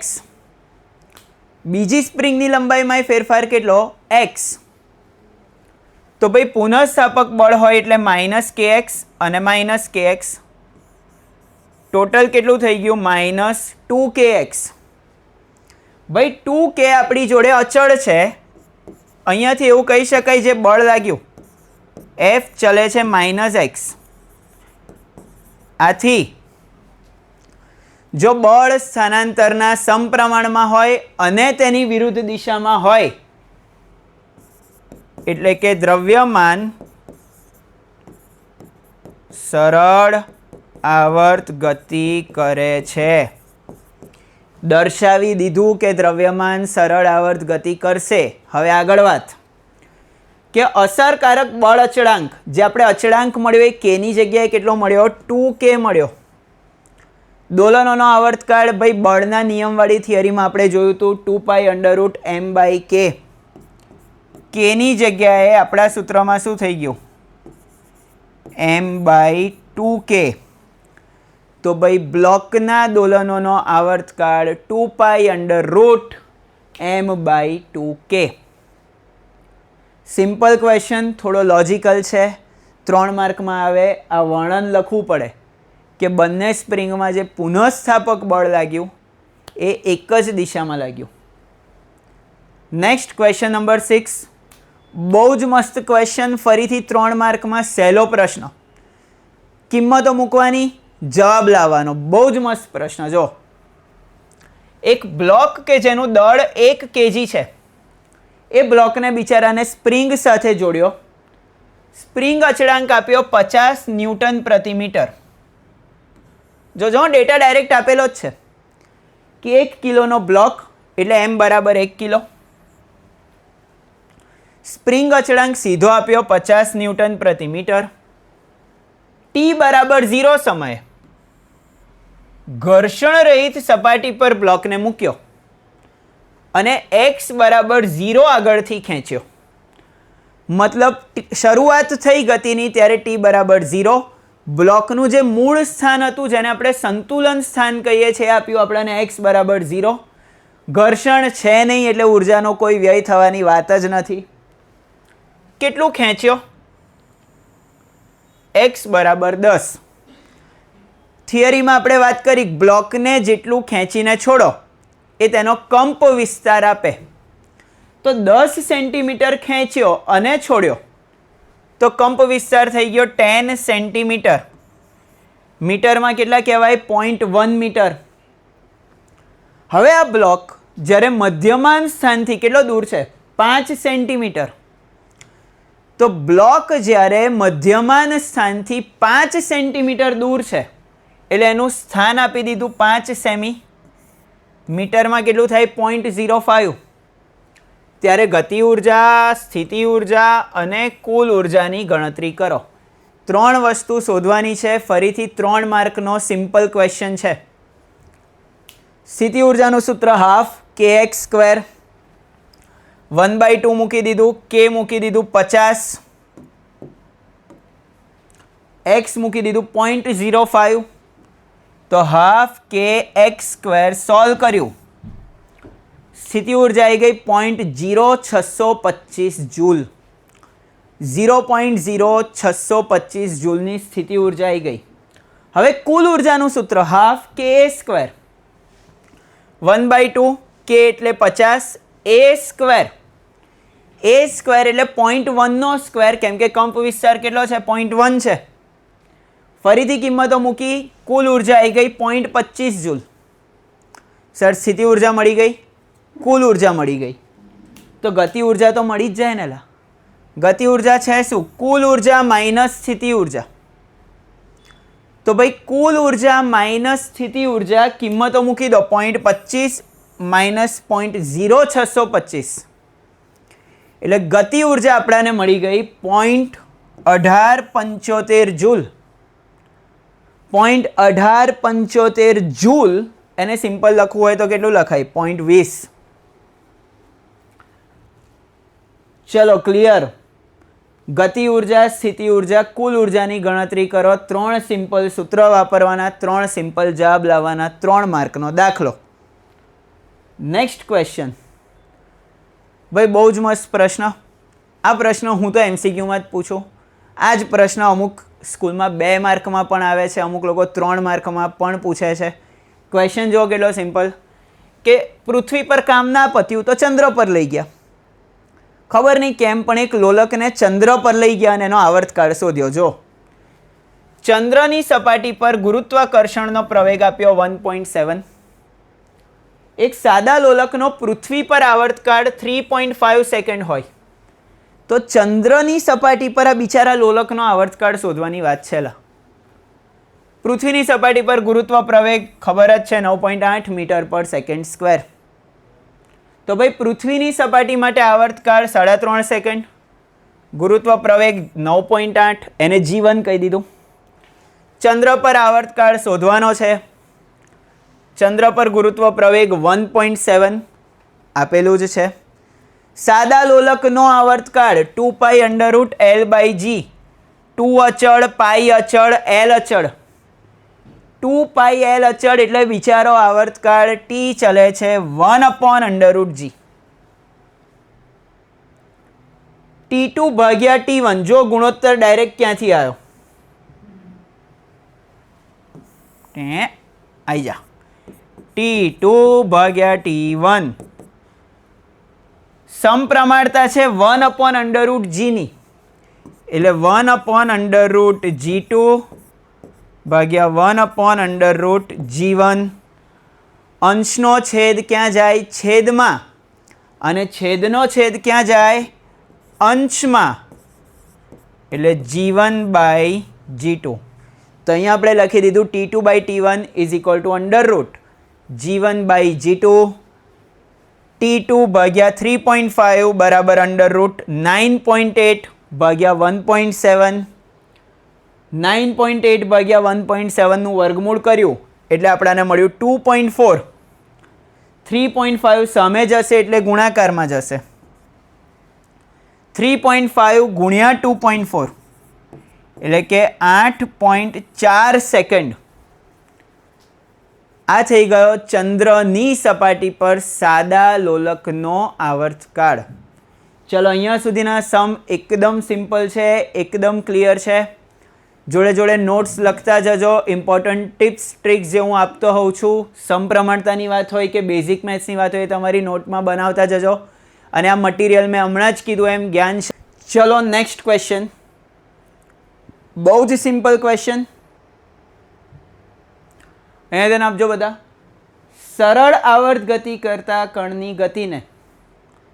બીજી સ્પ્રિંગની લંબાઈમાં ફેરફાર કેટલો? x. તો ભાઈ પુનઃસ્થાપક બળ હોય એટલે -kx અને -kx, ટોટલ કેટલું થઈ ગયું? -2kx. ભાઈ 2k આપણી જોડે અચળ છે. અહીંયાથી એવું કહી શકાય જે બળ લાગ્યું F ચલે છે -x. આથી જો બળ સ્થાનાંતરના સમપ્રમાણમાં હોય અને તેની વિરુદ્ધ દિશામાં હોય એટલે કે દ્રવ્યમાન સરળ આવર્ત ગતિ કરે છે. દર્શાવી દીધું કે દ્રવ્યમાન સરળ આવર્ત ગતિ કરશે. હવે આગળ વાત કે અસરકારક બળ અચળાંક, જે આપણે અચળાંક મળ્યો એ k ની જગ્યાએ કેટલો મળ્યો? 2k મળ્યો. દોલનોનો આવર્તકાળ ભાઈ બળના નિયમવાળી થિયરીમાં આપણે જોયું હતું 2π√m/k. k ની જગ્યાએ આપણા સૂત્રમાં શું થઈ ગયું? m/2k. તો ભાઈ બ્લોકના દોલનોનો આવર્તકાળ 2π√m/2k. સિમ્પલ ક્વેશ્ચન, થોડો લોજિકલ છે, 3 માર્કમાં આવે. આ વર્ણન લખવું પડે કે બંને સ્પ્રિંગમાં જે પુનઃસ્થાપક બળ લાગ્યું એ એક જ દિશામાં લાગ્યું. Next question number 6. બહુ જ મસ્ત ક્વેશ્ચન, ફરીથી 3 માર્કમાં સહેલો પ્રશ્ન. કિંમતો મૂકવાની, જવાબ લાવવાનો. બહુ જ મસ્ત પ્રશ્ન. જો એક બ્લોક કે જેનું દળ 1 kg છે, એ બ્લોકને બિચારાને સ્પ્રિંગ સાથે જોડ્યો. સ્પ્રિંગ અચળાંક આપ્યો 50 ન્યૂટન પ્રતિ મીટર. જો ડેટા ડાયરેક્ટ આપેલો જ છે કે 1 કિલોનો બ્લોક એટલે m બરાબર 1 કિલો. સ્પ્રિંગ અચળાંક સીધો આપ્યો 50 ન્યૂટન પ્રતિ મીટર. t બરાબર 0 સમયે ઘર્ષણ રહિત સપાટી પર બ્લોકને મૂક્યો અને x બરાબર 0 આગળથી ખેંચ્યો. મતલબ શરૂઆત થઈ ગતિની ત્યારે t બરાબર 0. બ્લોકનું જે મૂળ સ્થાન હતું જેને આપણે સંતુલન સ્થાન કહીએ છીએ આપ્યું આપણને x બરાબર 0. ઘર્ષણ છે નહીં એટલે ઉર્જાનો કોઈ વ્યય થવાની વાત જ નથી. કેટલું ખેંચ્યો? x બરાબર 10. થિયરીમાં આપણે વાત કરી બ્લોકને જેટલું ખેંચીને છોડો એ તેનો કંપ વિસ્તાર આપે. તો 10 સેન્ટીમીટર ખેંચ્યો અને છોડ્યો તો કંપ વિસ્તાર થઈ ગયો 10 સેન્ટીમીટર. મીટરમાં કેટલા કહેવાય? 0.1 મીટર. હવે આ બ્લોક જ્યારે મધ્યમાન સ્થાનથી કેટલો દૂર છે? 5 સેન્ટીમીટર. તો બ્લોક જ્યારે મધ્યમાન સ્થાનથી 5 સેન્ટીમીટર દૂર છે એટલે એનું સ્થાન આપી દીધું 5 સેમી. મીટરમાં કેટલું થાય? 0.05. ત્યારે ગતિ ઉર્જા, સ્થિતિ ઉર્જા અને કુલ ઉર્જાની ગણતરી કરો. 3 વસ્તુ શોધવાની છે. ફરીથી 3 માર્કનો સિમ્પલ ક્વેશ્ચન છે. સ્થિતિ ઉર્જાનું સૂત્ર હાફ kx². 1/2 મૂકી દીધું, k મૂકી દીધું 50, x મૂકી દીધું 0.05. તો હાફ kx² સોલ્વ કર્યું. સ્થિતિ ઉર્જા આવી ગઈ 0.0625 જૂલ. 0.0625 જૂલની સ્થિતિ ઉર્જા આવી ગઈ. હવે કુલ ઉર્જાનું સૂત્ર હાફ ka². 1/2 k એટલે 50, a² એટલે 0.1 નો સ્ક્વેર, કેમ કે કંપ વિસ્તાર કેટલો છે? 0.1 છે. ફરીથી કિંમતો મૂકી, કુલ ઉર્જા આવી ગઈ 0.25 જૂલ. સર સ્થિતિ ઉર્જા મળી ગઈ, કુલ ઉર્જા મળી ગઈ, તો ગતિ ઉર્જા તો મળી જ જાય ને લા. ગતિ ઉર્જા છે શું? કુલ ઉર્જા માઇનસ સ્થિતિ ઉર્જા. તો ભાઈ કુલ ઉર્જા માઇનસ સ્થિતિ ઉર્જા, કિંમતો મૂકી દો 0.25 માઇનસ 0.0625 એટલે ગતિ ઉર્જા આપણને મળી ગઈ 0.1875 જૂલ. 0.1875 જૂલ, એને સિમ્પલ લખવું હોય તો કેટલું લખાય? 0.20. ચલો ક્લિયર. ગતિ ઉર્જા, સ્થિતિ ઉર્જા, કુલ ઉર્જાની ગણતરી કરો. 3 સિમ્પલ સૂત્ર વાપરવાના, 3 સિમ્પલ જવાબ લાવવાના, 3 માર્કનો દાખલો. Next question. ભાઈ બહુ જ મસ્ત પ્રશ્ન. આ પ્રશ્ન હું તો MCQમાં જ પૂછું. આ જ પ્રશ્ન અમુક સ્કૂલમાં 2 માર્કમાં પણ આવે છે, અમુક લોકો 3 માર્કમાં પણ પૂછે છે. ક્વેશ્ચન જો કેટલો સિમ્પલ કે પૃથ્વી પર કામ ના પત્યું તો ચંદ્ર પર લઈ ગયા. ખબર નહીં કેમ પણ એક લોલકને ચંદ્ર પર લઈ ગયા અને એનો આવર્તકાળ શોધ્યો. જો ચંદ્રની સપાટી પર ગુરુત્વાકર્ષણનો પ્રવેગ આપ્યો 1.7. એક સાદા લોલકનો પૃથ્વી પર આવર્તકાળ 3.5 સેકન્ડ હોય તો ચંદ્રની સપાટી પર આ બિચારા લોલકનો આવર્તકાળ શોધવાની વાત છે. પૃથ્વીની સપાટી પર ગુરુત્વ પ્રવેગ ખબર જ છે 9.8 મીટર પર સેકન્ડ સ્ક્વેર. તો ભાઈ પૃથ્વીની સપાટી માટે આવર્તકાળ 3.5 સેકન્ડ, ગુરુત્વ પ્રવેગ 9.8, એને G1 કહી દીધું. ચંદ્ર પર આવર્તકાળ શોધવાનો છે. ચંદ્ર પર ગુરુત્વ પ્રવેગ 1.7 આપેલું જ છે. સાદા લોલકનો આવર્તકાળ 2π√L/G, 2 અચળ, પાઈ અચળ, L અચળ. 2πL અચળ એટલે બિચારો આવર્તકાળ T ચલે છે 1/√G. T2 ભાગ્યા T1, જો ગુણોત્તર ડાયરેક્ટ ક્યાંથી આવ્યો? આવી જા. T2 ભાગ્યા T1 સમપ્રમાણતા છે 1/√G ની, એટલે 1/√G2 ભાગ્યા 1/√G1. અંશનો છેદ ક્યાં જાય? છેદમાં. અને છેદનો છેદ ક્યાં જાય? અંશમાં. એટલે G1/G2. તો અહીંયા આપણે લખી દીધું T2/T1 is equal to √G1/G2. T2 ભાગ્યા 3.5 બરાબર √9.8 ભાગ્યા 1.7. 9.8 ભાગ્યા 1.7નું વર્ગમૂળ કર્યું એટલે આપણને મળ્યું 2.4. 3.5 સામે જશે એટલે ગુણાકારમાં જશે. 3.5 ગુણ્યા 2.4 એટલે કે 8.4 સેકન્ડ. આ થઈ ગયો ચંદ્રની સપાટી પર સાદા લોલકનો આવર્તકાળ. ચલો અહીંયા સુધીના સમ એકદમ સિમ્પલ છે, એકદમ ક્લિયર છે. જોડે જોડે નોટ્સ લખતા જજો. ઇમ્પોર્ટન્ટ ટિપ્સ ટ્રિક્સ જે હું આપતો હોઉં છું, સમપ્રમાણતાની વાત હોય કે બેઝિક મેથ્સની વાત હોય, તમારી નોટમાં બનાવતા જજો. અને આ મટીરિયલ મેં હમણાં જ કીધું એમ જ્ઞાન છે. ચલો નેક્સ્ટ ક્વેશ્ચન. બહુ જ સિમ્પલ ક્વેશ્ચન. અહીંયા ધ્યાન આપજો બધા. સરળ આવર્ત ગતિ કરતા કણની ગતિને,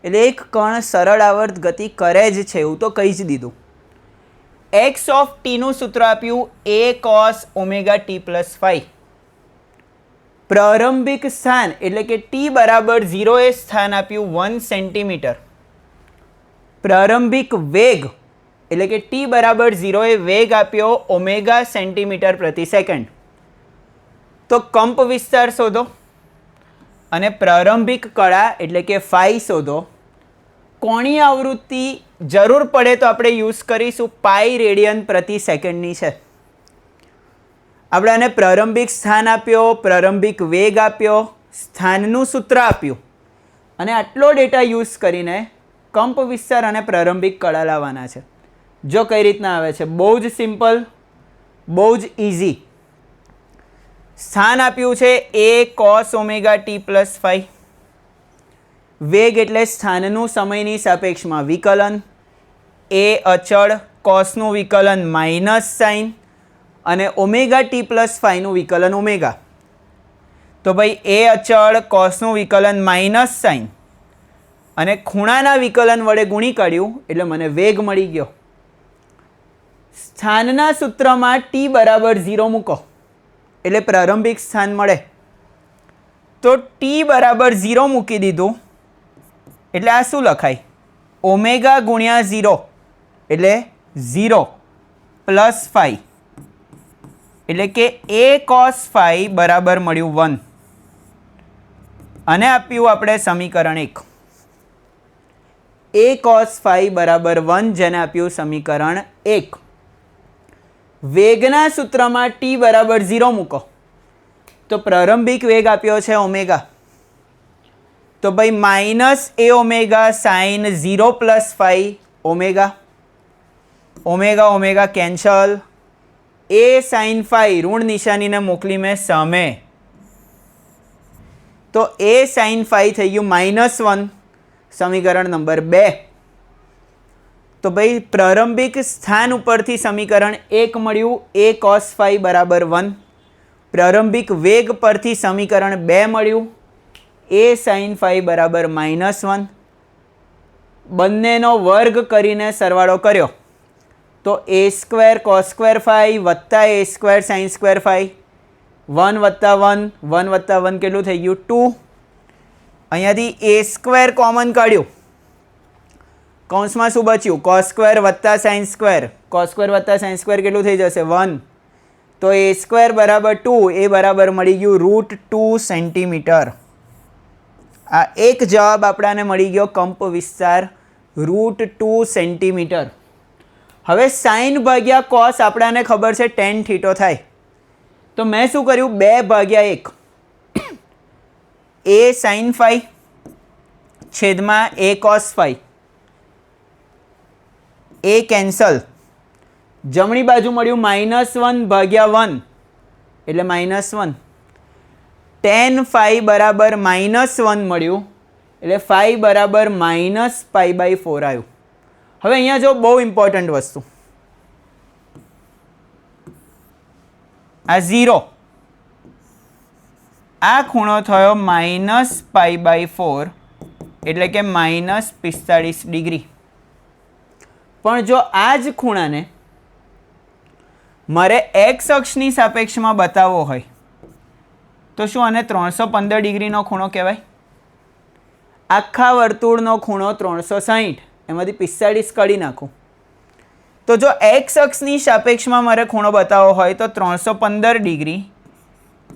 એટલે એક કણ સરળ આવર્ત ગતિ કરે જ છે એવું તો કહી જ દીધું. x of t નું સૂત્ર આપ્યું a cos omega t plus 5. પ્રારંભિક સ્થાન એટલે કે t બરાબર 0 એ સ્થાન આપ્યું 1 સેન્ટીમીટર. પ્રારંભિક વેગ એટલે કે t બરાબર 0 એ વેગ આપ્યો ઓમેગા સેન્ટીમીટર પ્રતિ સેકન્ડ. તો કંપ વિસ્તાર શોધો અને પ્રારંભિક કળા એટલે કે ફાઈ શોધો. કોણીય આવૃત્તિ જરૂર પડે તો આપણે યુઝ કરીશું પાઈ રેડિયન પ્રતિ સેકન્ડની છે. આપણે આને પ્રારંભિક સ્થાન આપ્યો, પ્રારંભિક વેગ આપ્યો, સ્થાનનું સૂત્ર આપ્યું અને આટલો ડેટા યુઝ કરીને કંપ વિસ્તાર અને પ્રારંભિક કળા લાવવાના છે. જો કઈ રીતના આવે છે, બહુ જ સિમ્પલ, બહુ જ ઇઝી. સ્થાન આપ્યું છે a cos omega t plus 5. વેગ એટલે સ્થાનનું સમયની સાપેક્ષમાં વિકલન. a અચળ, કોસનું વિકલન માઇનસ સાઇન અને ઓમેગા ટી પ્લસ 5નું વિકલન ઓમેગા. તો ભાઈ a અચળ, કોસનું વિકલન માઇનસ સાઇન અને ખૂણાના વિકલન વડે ગુણી કાઢ્યું એટલે મને વેગ મળી ગયો. સ્થાનના સૂત્રમાં t બરાબર 0 મૂકો એટલે પ્રારંભિક સ્થાન મળે. તો t બરાબર 0 મૂકી દીધું એટલે આ શું લખાય? ઓમેગા ગુણ્યા 0 એટલે 0 પ્લસ 5 એટલે કે a cos phi બરાબર મળ્યું 1 અને આપ્યું આપણે સમીકરણ 1 a cos phi બરાબર 1 જેને આપ્યું સમીકરણ 1 વેગના સૂત્રમાં t બરાબર 0 મૂકો તો પ્રારંભિક વેગ આપ્યો છે ઓમેગા તો ભાઈ minus a omega sine 0 plus phi omega omega omega cancel a sine phi ઋણ નિશાનીને મોકલી મેં સામે તો a સાઇન phi થઈ ગયું -1 સમીકરણ નંબર 2 તો ભાઈ પ્રારંભિક સ્થાન ઉપરથી સમીકરણ 1 મળ્યું a cos phi બરાબર 1 પ્રારંભિક વેગ પરથી સમીકરણ 2 મળ્યું a sin phi બરાબર -1 બંનેનો વર્ગ કરીને સરવાળો કર્યો તો a square cos square phi વત્તા a square sin square phi 1 વત્તા 1 કેટલું થઈ ગયું 2 અહીંયાથી a સ્ક્વેર કોમન કાઢ્યું કૌંસમાં શું બચ્યું cos સ્ક્વેર વત્તા sin સ્ક્વેર કેટલું થઈ જશે 1 તો a સ્ક્વેર બરાબર 2 એ બરાબર મળી ગયું √2 સેન્ટીમીટર આ એક જવાબ આપણાને મળી ગયો કંપ વિસ્તાર √2 સેન્ટીમીટર હવે સાઇન ભાગ્યા કોસ આપણાને ખબર છે tan થીટો થાય તો મેં શું કર્યું 2/1 a sin phi છેદમાં a cos phi a cancel જમણી બાજુ મળ્યું -1/1 એટલે -1 tan phi બરાબર -1 મળ્યું એટલે phi બરાબર -π/4 આવ્યું હવે અહીંયા જો બહુ ઇમ્પોર્ટન્ટ વસ્તુ આ 0 આ ખૂણો થયો -π/4 એટલે કે -45 ડિગ્રી પણ જો આ જ ખૂણાને મારે એક્સ અક્ષની સાપેક્ષમાં બતાવવો હોય તો શું આને 315 ડિગ્રીનો ખૂણો કહેવાય આખા વર્તુળનો ખૂણો 360 એમાંથી 45 કાઢી નાખું તો જો એક્સ અક્ષની સાપેક્ષમાં મારે ખૂણો બતાવવો હોય તો 315 ડિગ્રી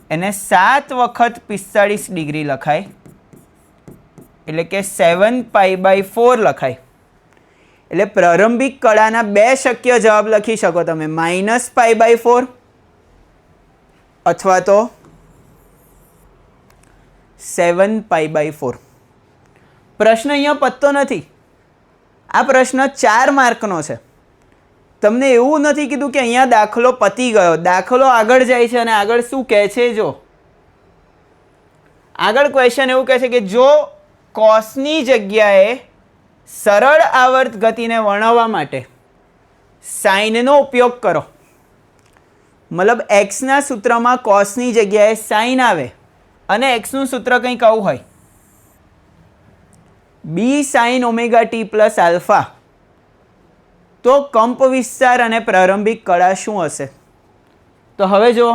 એને 7 વખત 45 ડિગ્રી લખાય એટલે કે 7π/4 લખાય એટલે પ્રારંભિક કળાના બે શક્ય જવાબ લખી શકો તમે -π/4 અથવા તો 7π/4 પ્રશ્ન અહીંયા પતતો નથી આ પ્રશ્ન 4 માર્કનો છે તમને એવું નથી કીધું કે અહીંયા દાખલો પતી ગયો દાખલો આગળ જાય છે અને આગળ શું કહે છે જો આગળ ક્વેશ્ચન એવું કહે છે કે જો કોસની જગ્યાએ સરળ આવર્ત ગતિને વર્ણવવા માટે સાઇનનો ઉપયોગ કરો મતલબ એક્સના સૂત્રમાં કોસની જગ્યાએ સાઇન આવે અને એક્સનું સૂત્ર કંઈક આવું હોય b sin omega t plus alpha તો કંપ વિસ્તાર અને પ્રારંભિક કળા શું હશે તો હવે જો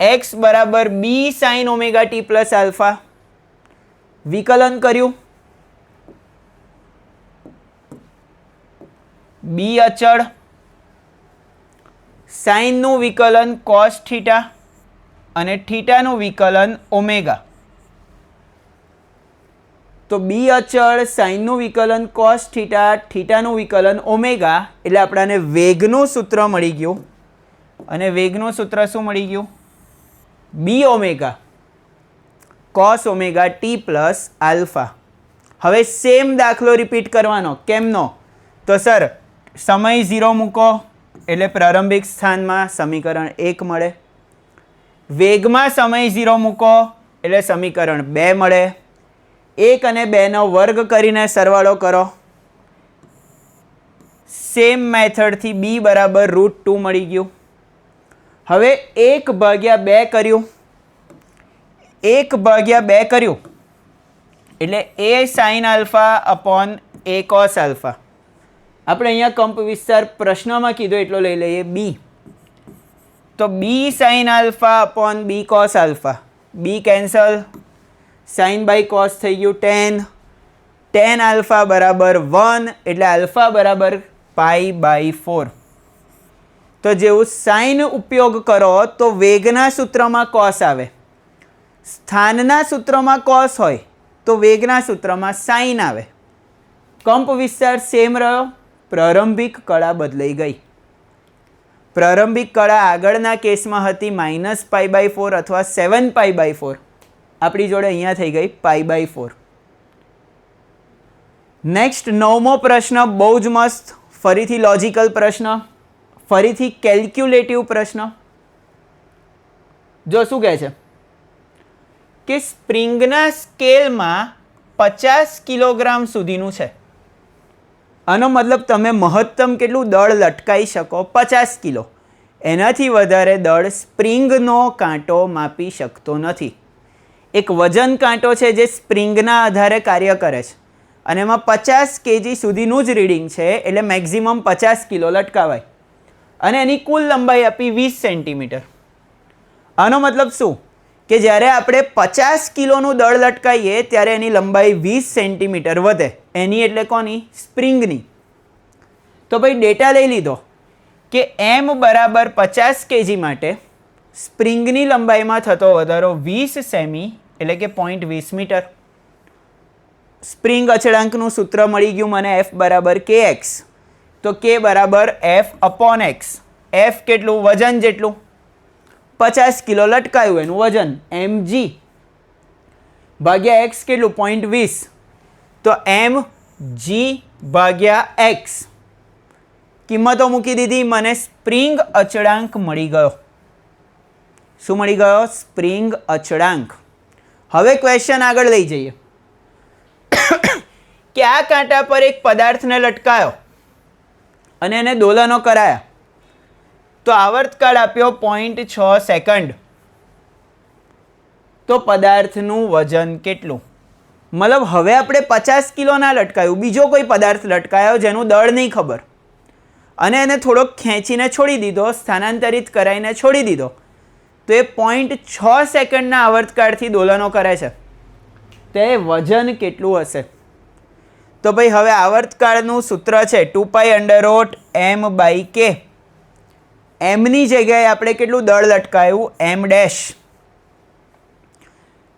x બરાબર b sin omega t plus alpha વિકલન કર્યું b અચળ સાઇનનું વિકલન cos થીટા અને થીટાનું વિકલન ઓમેગા તો b અચળ સાઇનનું વિકલન cos થીટા થીટાનું વિકલન ઓમેગા એટલે આપણને વેગનું સૂત્ર મળી ગયું અને વેગનું સૂત્ર શું મળી ગયું b omega cos omega t plus alpha હવે સેમ દાખલો રિપીટ કરવાનો કેમનો તો સર સમય 0 મૂકો એટલે પ્રારંભિક સ્થાનમાં સમીકરણ 1 મળે વેગમાં સમય 0 મૂકો એટલે સમીકરણ 2 મળે 1 અને 2 નો વર્ગ કરીને સરવાળો કરો સેમ મેથડથી b બરાબર √2 મળી ગયું હવે 1/2 કર્યું 1/2 કર્યું એટલે a sin alpha upon a cos alpha આપણે અહીંયા કંપ વિસ્તાર પ્રશ્નમાં કીધો એટલો લઈ લઈએ b તો b sin alpha upon b cos alpha b cancel sin by cos થઈ ગયું tan આલ્ફા બરાબર 1 એટલે આલ્ફા બરાબર π/4. તો જેવું સાઇન ઉપયોગ કરો તો વેગના સૂત્રમાં કોસ આવે, સ્થાનના સૂત્રમાં કોસ હોય તો વેગના સૂત્રમાં સાઇન આવે. કંપ વિસ્તાર સેમ રહ્યો, પ્રારંભિક કળા બદલાઈ ગઈ. પ્રારંભિક કળા આગળના કેસમાં હતી -π/4 અથવા 7π/4, આપણી જોડે અહીંયા થઈ ગઈ π/4. નેક્સ્ટ 9મો પ્રશ્ન બહુ જ મસ્ત, ફરીથી લોજિકલ પ્રશ્ન, ફરીથી કેલ્ક્યુલેટિવ પ્રશ્ન. જો શું કહે છે કે સ્પ્રિંગના સ્કેલમાં 50 કિલોગ્રામ સુધીનું છે. આનો મતલબ તમે મહત્તમ કેટલું દળ લટકાઈ શકો? 50 કિલો. એનાથી વધારે દળ સ્પ્રિંગનો કાંટો માપી શકતો નથી. એક વજન કાંટો છે જે સ્પ્રિંગના આધારે કાર્ય કરે છે અને એમાં 50 kg સુધીનું જ રીડિંગ છે, એટલે મેક્ઝિમમ 50 કિલો લટકાવાય અને એની કુલ લંબાઈ આપી 20 સેન્ટીમીટર. આનો મતલબ શું કે જ્યારે આપણે 50 કિલોનું દળ લટકાઈએ ત્યારે એની લંબાઈ 20 સેન્ટીમીટર વધે. એની એટલે કોની? સ્પ્રિંગની. તો ભાઈ ડેટા લઈ લીધો કે m બરાબર 50 kg માટે સ્પ્રિંગની લંબાઈમાં થતો વધારો 20 સેમી એટલે કે 0.20 મીટર. સ્પ્રિંગ અચળાંકનું સૂત્ર મળી ગયું મને, F બરાબર kx. તો k બરાબર F/x. F કેટલું? વજન જેટલું. 50 કિલો લટકાયું એનું વજન mg ભાગ્યા x કેટલું? 0.20. તો mg/x. કિંમતો મૂકી દીધી, મને સ્પ્રિંગ અચળાંક મળી ગયો. શું મળી ગયો? સ્પ્રિંગ અચળાંક. હવે ક્વેશ્ચન આગળ લઈ જઈએ કે આ કાંટા પર એક પદાર્થને લટકાયો અને એને દોલનો કરાયા તો આવર્તકાળ આપ્યો 0.6 સેકન્ડ. તો પદાર્થનું વજન કેટલું? મતલબ હવે આપણે 50 કિલો ના લટકાયું, બીજો કોઈ પદાર્થ લટકાયો જેનું દળ નહીં ખબર અને એને થોડોક ખેંચીને છોડી દીધો, સ્થાનાંતરિત કરાવીને છોડી દીધો, તો એ 0.6 સેકન્ડના આવર્તકાળથી દોલનો કરે છે. તે વજન કેટલું હશે? તો ભાઈ હવે આવર્તકાળનું સૂત્ર છે 2π√m/k. એમની જગ્યાએ આપણે કેટલું દળ લટકાયું? m'.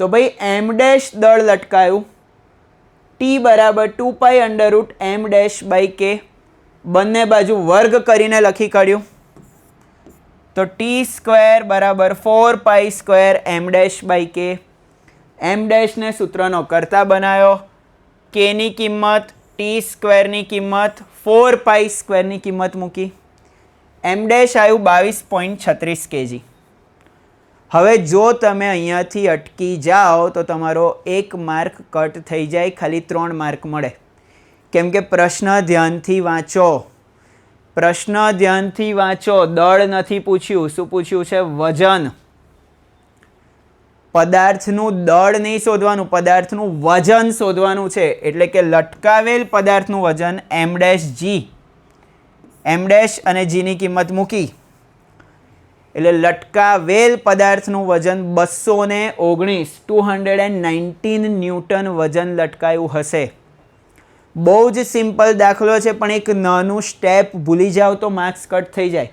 તો ભાઈ m' દળ લટકાયું, t બરાબર 2π√m'/k. બંને બાજુ વર્ગ કરીને લખી કાઢ્યું તો t² બરાબર 4π² m'/k. m' ને સૂત્રનો કરતા બનાવ્યો, k ની કિંમત, t² ની કિંમત, 4π² ની કિંમત મૂકી, m' આવ્યું 22.36 kg. હવે જો તમે અહીંયાથી અટકી જાઓ તો તમારો 1 માર્ક કટ થઈ જાય, ખાલી 3 માર્ક મળે. કેમ કે પ્રશ્ન ધ્યાનથી વાંચો, પ્રશ્ન ધ્યાનથી વાંચો. દળ નથી પૂછ્યું, શું પૂછ્યું છે? વજન. પદાર્થનું દળ નહીં શોધવાનું, પદાર્થનું વજન શોધવાનું છે. એટલે કે લટકાવેલ પદાર્થનું વજન m'(g). m' અને g ની કિંમત મૂકી એટલે લટકાવેલ પદાર્થનું વજન 219 ન્યૂટન વજન લટકાયું હશે. બહુ જ સિમ્પલ દાખલો છે, પણ એક નાનું સ્ટેપ ભૂલી જાઓ તો માર્ક્સ કટ થઈ જાય.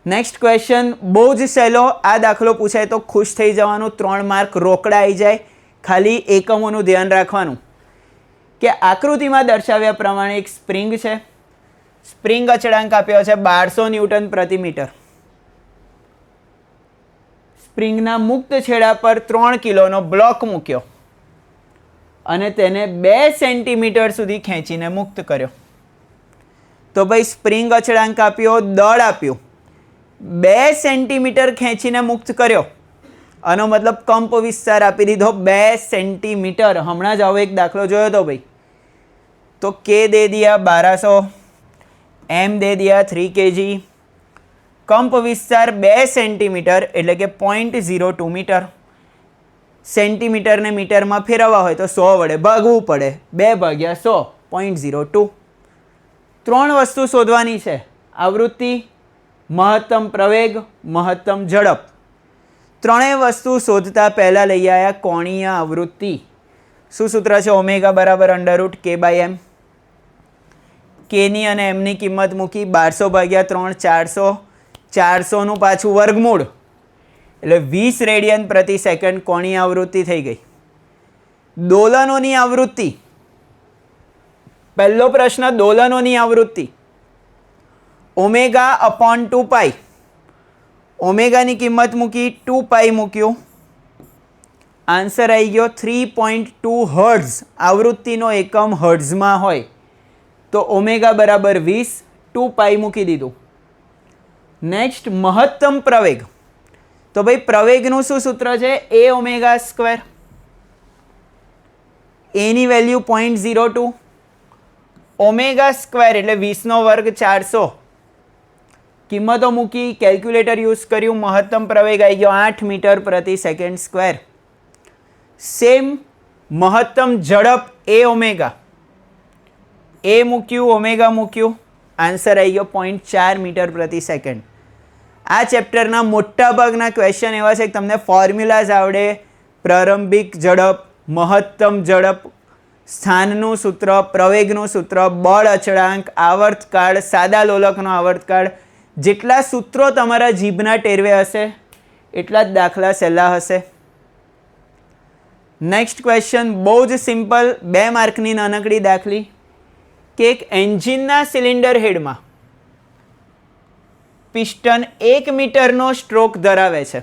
નેક્સ્ટ ક્વેશ્ચન બહુ જ સહેલો. આ દાખલો પૂછાય તો ખુશ થઈ જવાનું, 3 માર્ક રોકડા આવી જાય. ખાલી એકમોનું ધ્યાન રાખવાનું કે આકૃતિમાં દર્શાવ્યા પ્રમાણે એક સ્પ્રિંગ છે. સ્પ્રિંગ અચળાંક આપ્યો છે 1200 ન્યૂટન પ્રતિ મીટર. સ્પ્રિંગના મુક્ત છેડા પર 3 કિલોનો બ્લોક મૂક્યો અને તેને 2 સેન્ટીમીટર સુધી ખેંચીને મુક્ત કર્યો. તો ભાઈ સ્પ્રિંગ અચળાંક આપ્યો, દળ આપ્યું, 2 સેન્ટીમીટર ખેંચીને મુક્ત કર્યો. આનો મતલબ કંપ વિસ્તાર આપી દીધો 2 સેન્ટીમીટર. હમણાં જ આવો એક દાખલો જોયો હતો ભાઈ. તો કે દે દિયા 1200, એમ દે દિયા 3 kg, કંપ વિસ્તાર 2 સેન્ટીમીટર એટલે કે 0.02 મીટર. સેન્ટીમીટરને મીટરમાં ફેરવવા હોય તો 100 વડે ભાગવું પડે, 2/100 0.02. 3 વસ્તુ શોધવાની છે: આવૃત્તિ, મહત્તમ પ્રવેગ, મહત્તમ ઝડપ. ત્રણેય વસ્તુ શોધતા પહેલાં લઈ આવ્યા કોણીય આવૃત્તિ. શું સૂત્ર છે? ω = √k/m. k કેની અને એમની કિંમત મૂકી 1200 ભાગ્યા 3 400 400નું પાછું વર્ગમૂળ એટલે 20 રેડિયન પ્રતિ સેકન્ડ કોની આવૃત્તિ થઈ ગઈ? દોલનોની આવૃત્તિ. પહેલો પ્રશ્ન દોલનોની આવૃત્તિ ઓમેગા અપોન 2 પાઈ. ઓમેગાની કિંમત મૂકી 2 પાઈ મૂક્યું, આન્સર આવી ગયો 3.2 હર્ટ્ઝ. આવૃત્તિનો એકમ હર્ટ્ઝમાં હોય તો ઓમેગા બરાબર 20, 2 પાઈ મૂકી દીધું. નેક્સ્ટ મહત્તમ પ્રવેગ. તો ભાઈ પ્રવેગનું શું સૂત્ર છે? એ ઓમેગા સ્ક્વેર. એની વેલ્યુ 0.02, ઓમેગા સ્ક્વેર એટલે 20નો વર્ગ 400. કિંમતો મૂકી, કેલ્ક્યુલેટર યુઝ કર્યું, મહત્તમ પ્રવેગ આવી ગયો 8 મીટર પ્રતિ સેકન્ડ સ્ક્વેર. સેમ મહત્તમ ઝડપ એ ઓમેગા, એ મૂક્યું, ઓમેગા મૂક્યું, આન્સર આવી ગયો 0.4 મીટર પ્રતિ સેકન્ડ. આ ચેપ્ટરના મોટાભાગના ક્વેશ્ચન એવા છે કે તમને ફોર્મ્યુલાઝ આવડે, પ્રારંભિક ઝડપ, મહત્તમ ઝડપ, સ્થાનનું સૂત્ર, પ્રવેગનું સૂત્ર, બળ અચળાંક, આવર્તકાળ, સાદા લોલકનો આવર્તકાળ. જેટલા સૂત્રો તમારા જીભના ટેરવે હશે એટલા જ દાખલા સહેલા હશે. નેક્સ્ટ ક્વેશ્ચન બહુ જ સિમ્પલ, 2 માર્કની નાનકડી દાખલી કે એક એન્જિનના સિલિન્ડર હેડમાં પિસ્ટન 1 મીટરનો સ્ટ્રોક ધરાવે છે.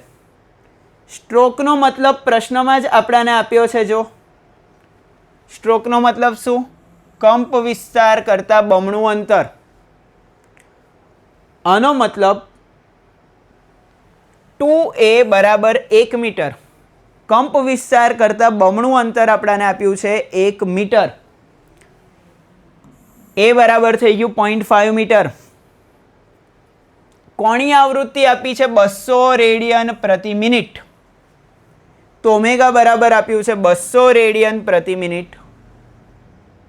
સ્ટ્રોકનો મતલબ પ્રશ્નમાં જ આપણાને આપ્યો છે. જો સ્ટ્રોકનો મતલબ શું? કંપ વિસ્તાર કરતાં બમણું અંતર. આનો મતલબ 2a બરાબર 1 મીટર. કંપ વિસ્તાર કરતાં બમણું અંતર આપણાને આપ્યું છે 1 મીટર. એ બરાબર થઈ ગયું 0.5 મીટર. કોની આવૃત્તિ આપી છે? 200 રેડિયન પ્રતિ મિનિટ. તો ઓમેગા બરાબર આપ્યું છે 200 રેડિયન પ્રતિ મિનિટ.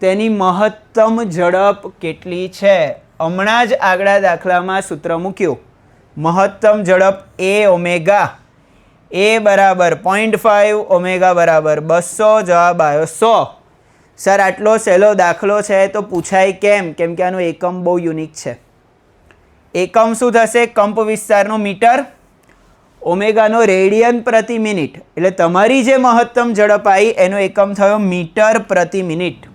તેની મહત્તમ ઝડપ કેટલી છે? હમણાં જ આગલા દાખલામાં સૂત્ર મૂક્યું. મહત્તમ ઝડપ એ ઓમેગા, એ બરાબર 0.5, ઓમેગા બરાબર 200. જવાબ આવ્યો 100. સર આટલો સહેલો દાખલો છે તો પૂછાય કેમ? કેમ કે આનું એકમ બહુ યુનિક છે. એકમ શું થશે? કંપ વિસ્તારનો મીટર, ઓમેગાનો રેડિયન પ્રતિ મિનિટ. એટલે તમારી જે મહત્તમ ઝડપ આવી એનો એકમ થયો મીટર પ્રતિ મિનિટ.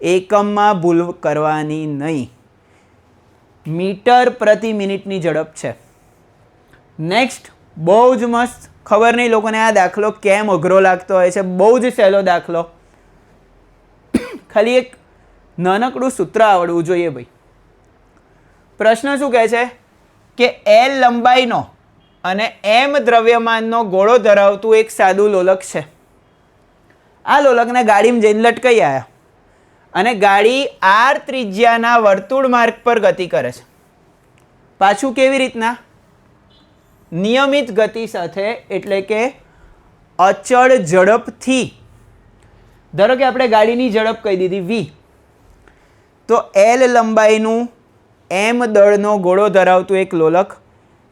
એકમમાં ભૂલ કરવાની નહીં, મીટર પ્રતિ મિનિટની ઝડપ છે. નેક્સ્ટ બહુ જ મસ્ત. ખબર નહીં લોકોને આ દાખલો કેમ અઘરો લાગતો હોય છે. બહુ જ સહેલો દાખલો, ખાલી એક નાનકડું સૂત્ર આવડવું જોઈએ ભાઈ. પ્રશ્ન શું કહે છે કે એલ લંબાઈનો અને એમ દ્રવ્યમાનનો ગોળો ધરાવતું એક સાદું લોલક છે. આ લોલકને ગાડીમાં જઈને લટકાઈ આવ્યા અને ગાડી આર ત્રિજ્યાના વર્તુળ માર્ગ પર ગતિ કરે છે. પાછું કેવી રીતના? નિયમિત ગતિ સાથે, એટલે કે અચળ ઝડપથી. ધારો કે આપણે ગાડીની ઝડપ કહી દીધી v, તો એલ લંબાઈનું એમ દળનો ગોળો ધરાવતું એક લોલક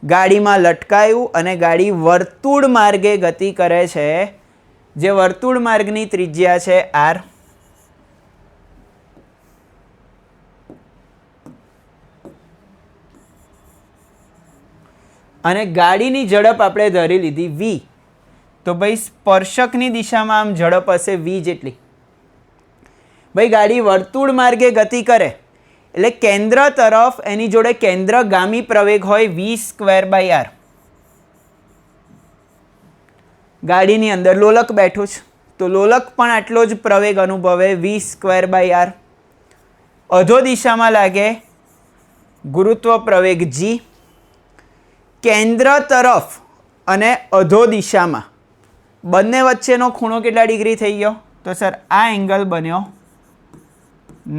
ગાડીમાં લટકાયું અને ગાડી વર્તુળ માર્ગે ગતિ કરે છે, જે વર્તુળ માર્ગની ત્રિજ્યા છે r. અને ગાડીની ઝડપ આપણે ધરી લીધી v. તો ભાઈ સ્પર્શકની દિશામાં આમ ઝડપ હશે v જેટલી. ભાઈ ગાડી વર્તુળ માર્ગે ગતિ કરે એટલે કેન્દ્ર તરફ એની જોડે કેન્દ્રગામી પ્રવેગ હોય v²/r. ગાડીની અંદર લોલક બેઠું છે તો લોલક પણ આટલો જ પ્રવેગ અનુભવે v²/r. અધો દિશામાં લાગે ગુરુત્વ પ્રવેગ g. કેન્દ્ર તરફ અને અધો દિશામાં બંને વચ્ચેનો ખૂણો કેટલા ડિગ્રી થઈ ગયો? તો સર આ એંગલ બન્યો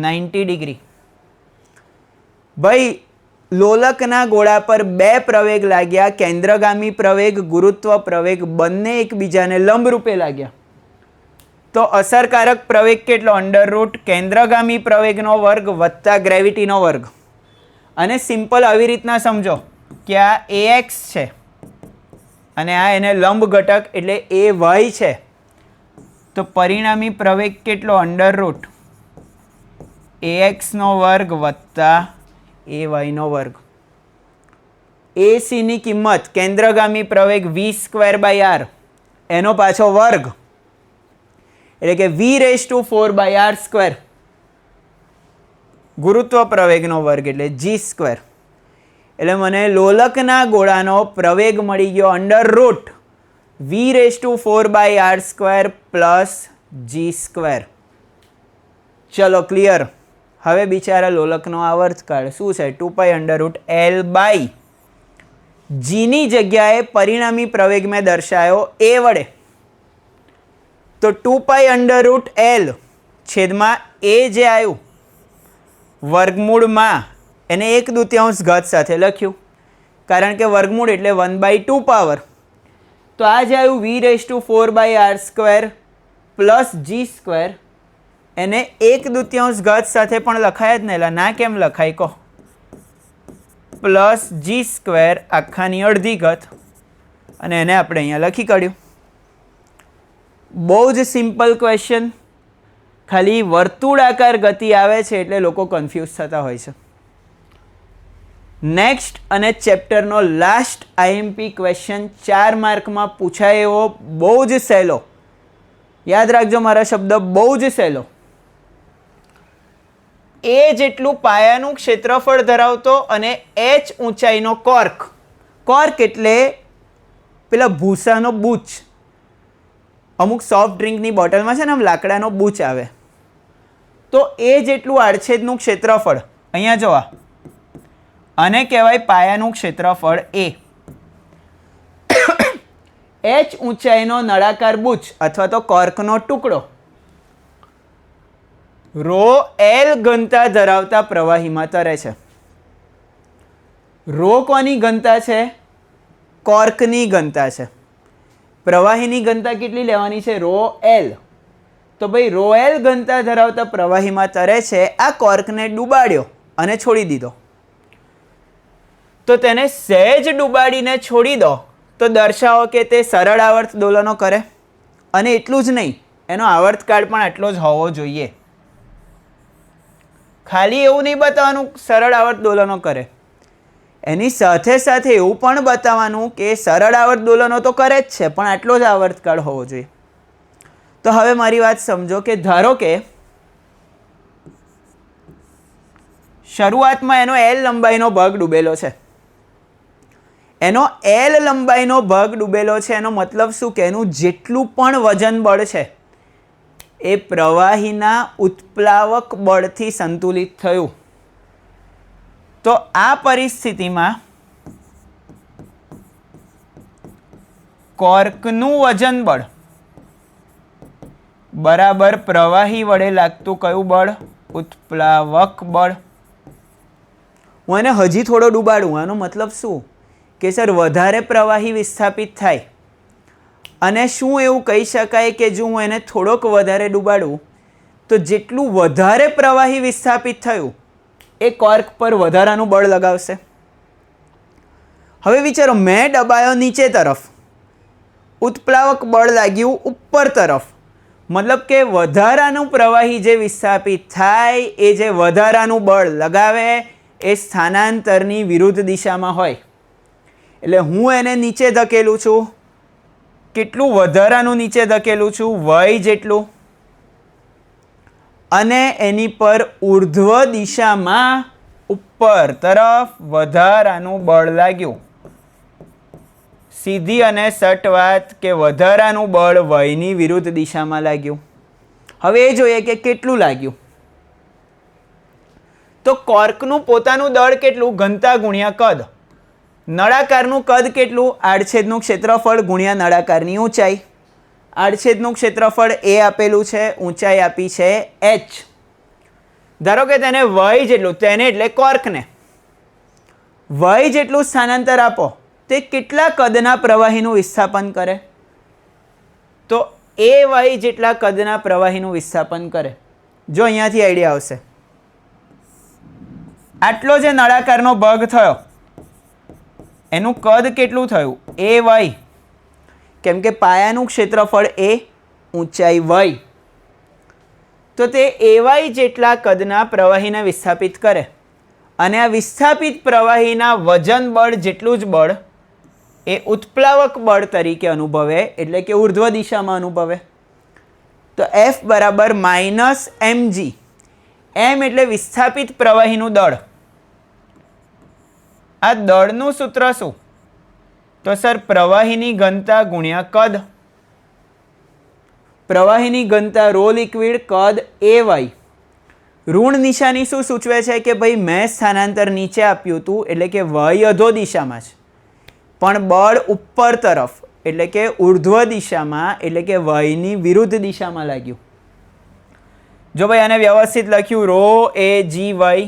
90 ડિગ્રી. ભાઈ લોલકના ગોળા પર 2 પ્રવેગ લાગ્યા, કેન્દ્રગામી પ્રવેગ, ગુરુત્વ પ્રવેગ, બંને એકબીજાને લંબરૂપે લાગ્યા. તો અસરકારક પ્રવેગ કેટલો? √ કેન્દ્રગામી પ્રવેગનો વર્ગ વત્તા ગ્રેવિટીનો વર્ગ. અને સિમ્પલ આવી રીતના સમજો કે આ ax છે અને આ એને લંબ ઘટક એટલે ay છે. તો પરિણામી પ્રવેગ કેટલો? √ AX નો વર્ગ વત્તા AY નો વર્ગ. AC ની કિંમત કેન્દ્રગામી પ્રવેગ v²/r એનો પાછો વર્ગ એટલે કે v⁴/r². ગુરુત્વ પ્રવેગનો વર્ગ એટલે g². એટલે મને લોલકના ગોળાનો પ્રવેગ મળી ગયો √ v⁴/r² પ્લસ g². ચલો ક્લિયર. હવે બિચારા લોલકનો આવર્તકાળ શું છે? 2π√L/, જીની જગ્યાએ પરિણામી પ્રવેગ મેં દર્શાયો એ વડે. તો 2π√L છેદમાં એ જે આવ્યું વર્ગમૂળમાં એને 1/2 ઘાત સાથે લખ્યું, કારણ કે વર્ગમૂળ એટલે 1/2 પાવર. તો આ જે આવ્યું v⁴/r² પ્લસ g², એને 1/2 ઘાત સાથે પણ લખાય જ ને, એટલે ના કેમ લખાય કહો? પ્લસ g² આખાની અડધી ઘાત, અને એને આપણે અહીંયા લખી કાઢ્યું. બહુ જ સિમ્પલ ક્વેશ્ચન. ખાલી વર્તુળાકાર ગતિ આવે છે એટલે લોકો કન્ફ્યુઝ થતા હોય છે. નેક્સ્ટ અને ચેપ્ટરનો લાસ્ટ IMP ક્વેશ્ચન 4 માર્કમાં પૂછાય એવો, બહુ જ સહેલો. યાદ રાખજો મારા શબ્દ, બહુ જ સહેલો. એ જેટલું પાયાનું ક્ષેત્રફળ ધરાવતો અને h ઊંચાઈનો કોર્ક. કોર્ક એટલે પેલા ભૂસાનો બૂચ. અમુક સોફ્ટ ડ્રિંકની બોટલમાં છે ને આમ લાકડાનો બૂચ આવે. તો એ જેટલું આડછેદનું ક્ષેત્રફળ, અહીંયા જોવા, આને કહેવાય પાયાનું ક્ષેત્રફળ A. h ઊંચાઈનો નળાકાર બૂચ અથવા તો કોર્કનો ટુકડો ρL ઘનતા ધરાવતા પ્રવાહીમાં તરે છે. કોની ઘનતા છે? કોર્કની ઘનતા છે. પ્રવાહીની ઘનતા કેટલી લેવાની છે? ρL. તો ભાઈ ρL ઘનતા ધરાવતા પ્રવાહીમાં તરે છે. આ કોર્કને ડૂબાડ્યો અને છોડી દીધો. તો તેને સહેજ ડૂબાડીને છોડી દો તો દર્શાવો કે તે સરળ આવર્ત દોલનો કરે. અને એટલું જ નહીં, એનો આવર્તકાળ પણ આટલો જ હોવો જોઈએ. ખાલી એવું નહીં બતાવવાનું સરળ આવર્ત દોલનો કરે, એની સાથે સાથે એવું પણ બતાવવાનું કે સરળ આવર્ત દોલનો તો કરે જ છે, પણ આટલો જ આવર્તકાળ હોવો જોઈએ. તો હવે મારી વાત સમજો કે ધારો કે શરૂઆતમાં એનો L લંબાઈનો ભાગ ડૂબેલો છે. એનો L લંબાઈનો ભાગ ડૂબેલો છે એનો મતલબ શું કે એનું જેટલું પણ વજન બળ છે એ પ્રવાહીના ઉત્પ્લાવક બળથી સંતુલિત થયું. તો આ પરિસ્થિતિમાં કોર્કનું વજન બળ બરાબર પ્રવાહી વડે લાગતું કયું બળ? ઉત્પ્લાવક બળ. હું એને હજી થોડો ડૂબાડું. આનો મતલબ શું કે સર વધારે પ્રવાહી વિસ્થાપિત થાય. અને શું એવું કહી શકાય કે જો હું એને થોડોક વધારે ડૂબાડું તો જેટલું વધારે પ્રવાહી વિસ્થાપિત થયું એ કોર્ક પર વધારાનું બળ લગાવશે. હવે વિચારો, મેં દબાયો નીચે તરફ, ઉત્પ્લાવક બળ લાગ્યું ઉપર તરફ. મતલબ કે વધારાનું પ્રવાહી જે વિસ્થાપિત થાય એ જે વધારાનું બળ લગાવે એ સ્થાનાંતરની વિરુદ્ધ દિશામાં હોય. એટલે હું એને નીચે ધકેલું છું. કેટલું વધારાનું નીચે ધકેલું છું? y જેટલું. અને એની પર ઉર્ધ્વ દિશામાં ઉપર તરફ વધારાનું બળ લાગ્યું. સીધી અને સટ વાત કે વધારાનું બળ y ની વિરુદ્ધ દિશામાં લાગ્યું. હવે એ જોઈએ કે કેટલું લાગ્યું. તો કોર્કનું પોતાનું દળ કેટલું? ઘનતા ગુણ્યા કદ. નળાકારનું કદ કેટલું? આડછેદનું ક્ષેત્રફળ ગુણ્યા નળાકારની ઊંચાઈ. આડછેદનું ક્ષેત્રફળ એ આપેલું છે, ઊંચાઈ આપી છે h. ધારો કે તેને y જેટલું, તેને એટલે કોર્કને y જેટલું સ્થાનાંતર આપો તે કેટલા કદના પ્રવાહીનું વિસ્થાપન કરે? તો એ y જેટલા કદના પ્રવાહીનું વિસ્થાપન કરે. જો અહીંયાથી આઈડિયા આવશે. આટલો જે નળાકારનો ભાગ થયો એનું કદ કેટલું થયું? ay. કેમ કે પાયાનું ક્ષેત્રફળ એ, ઊંચાઈ y. તો તે એવાય જેટલા કદના પ્રવાહીને વિસ્થાપિત કરે અને આ વિસ્થાપિત પ્રવાહીના વજન બળ જેટલું જ બળ એ ઉત્પ્લાવક બળ તરીકે અનુભવે, એટલે કે ઉર્ધ્વ દિશામાં અનુભવે. તો F બરાબર -mg. m એટલે વિસ્થાપિત પ્રવાહીનું દળ. આ દળનું સૂત્ર શું? તો સર પ્રવાહીની ઘનતા ગુણ્યા કદ. પ્રવાહીની ઘનતા રો લિક્વિડ કદ AY. ઋણ નિશાની શું સૂચવે છે કે ભાઈ મેં સ્થાનાંતર નીચે આપ્યું હતું એટલે કે y અધો દિશામાં છે, પણ બળ ઉપર તરફ એટલે કે ઉર્ધ્વ દિશામાં એટલે કે y ની વિરુદ્ધ દિશામાં લાગ્યું. જો ભાઈ આને વ્યવસ્થિત લખ્યું રો એ જી વાય.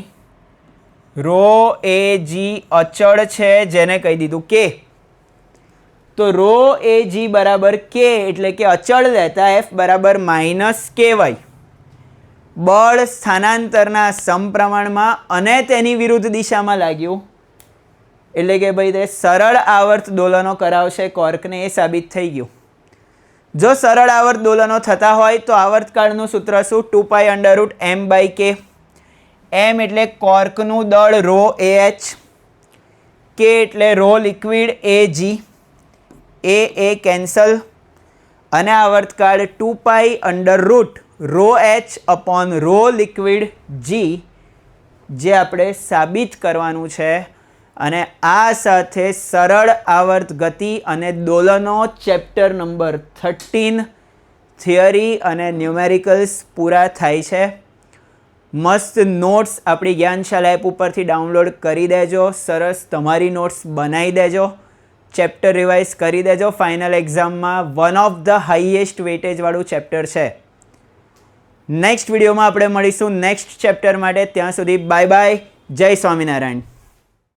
રો એ જી અચળ છે જેને કહી દીધું કે. તો રો એ જી બરાબર કે એટલે કે અચળ લેતા F બરાબર -KY. બળ સ્થાનાંતરના સમપ્રમાણમાં અને તેની વિરુદ્ધ દિશામાં લાગ્યું એટલે કે ભાઈ તે સરળ આવર્ત દોલનો કરાવશે કોર્કને, એ સાબિત થઈ ગયું. જો સરળ આવર્ત દોલનો થતા હોય તો આવર્તકાળનું સૂત્ર શું? 2π√m/k. m એટલે કોર્કનું દળ રો AH, k એટલે રો લિક્વિડ AG, એ કેન્સલ અને આવર્તકાળ 2π√ρh રો લિક્વિડ G, જે આપણે સાબિત કરવાનું છે. અને આ સાથે સરળ આવર્ત ગતિ અને દોલનો ચેપ્ટર નંબર 13 થિયરી અને ન્યુમેરિકલ્સ પૂરા થાય છે. મસ્ત નોટ્સ આપણી જ્ઞાનશાલા એપ ઉપરથી ડાઉનલોડ કરી દેજો. સરસ તમારી નોટ્સ બનાવી દેજો. ચેપ્ટર રિવાઇઝ કરી દેજો. ફાઇનલ એક્ઝામમાં વન ઓફ ધ હાઈએસ્ટ વેટેજવાળું ચેપ્ટર છે. નેક્સ્ટ વિડીયોમાં આપણે મળીશું નેક્સ્ટ ચેપ્ટર માટે. ત્યાં સુધી બાય બાય. જય સ્વામિનારાયણ.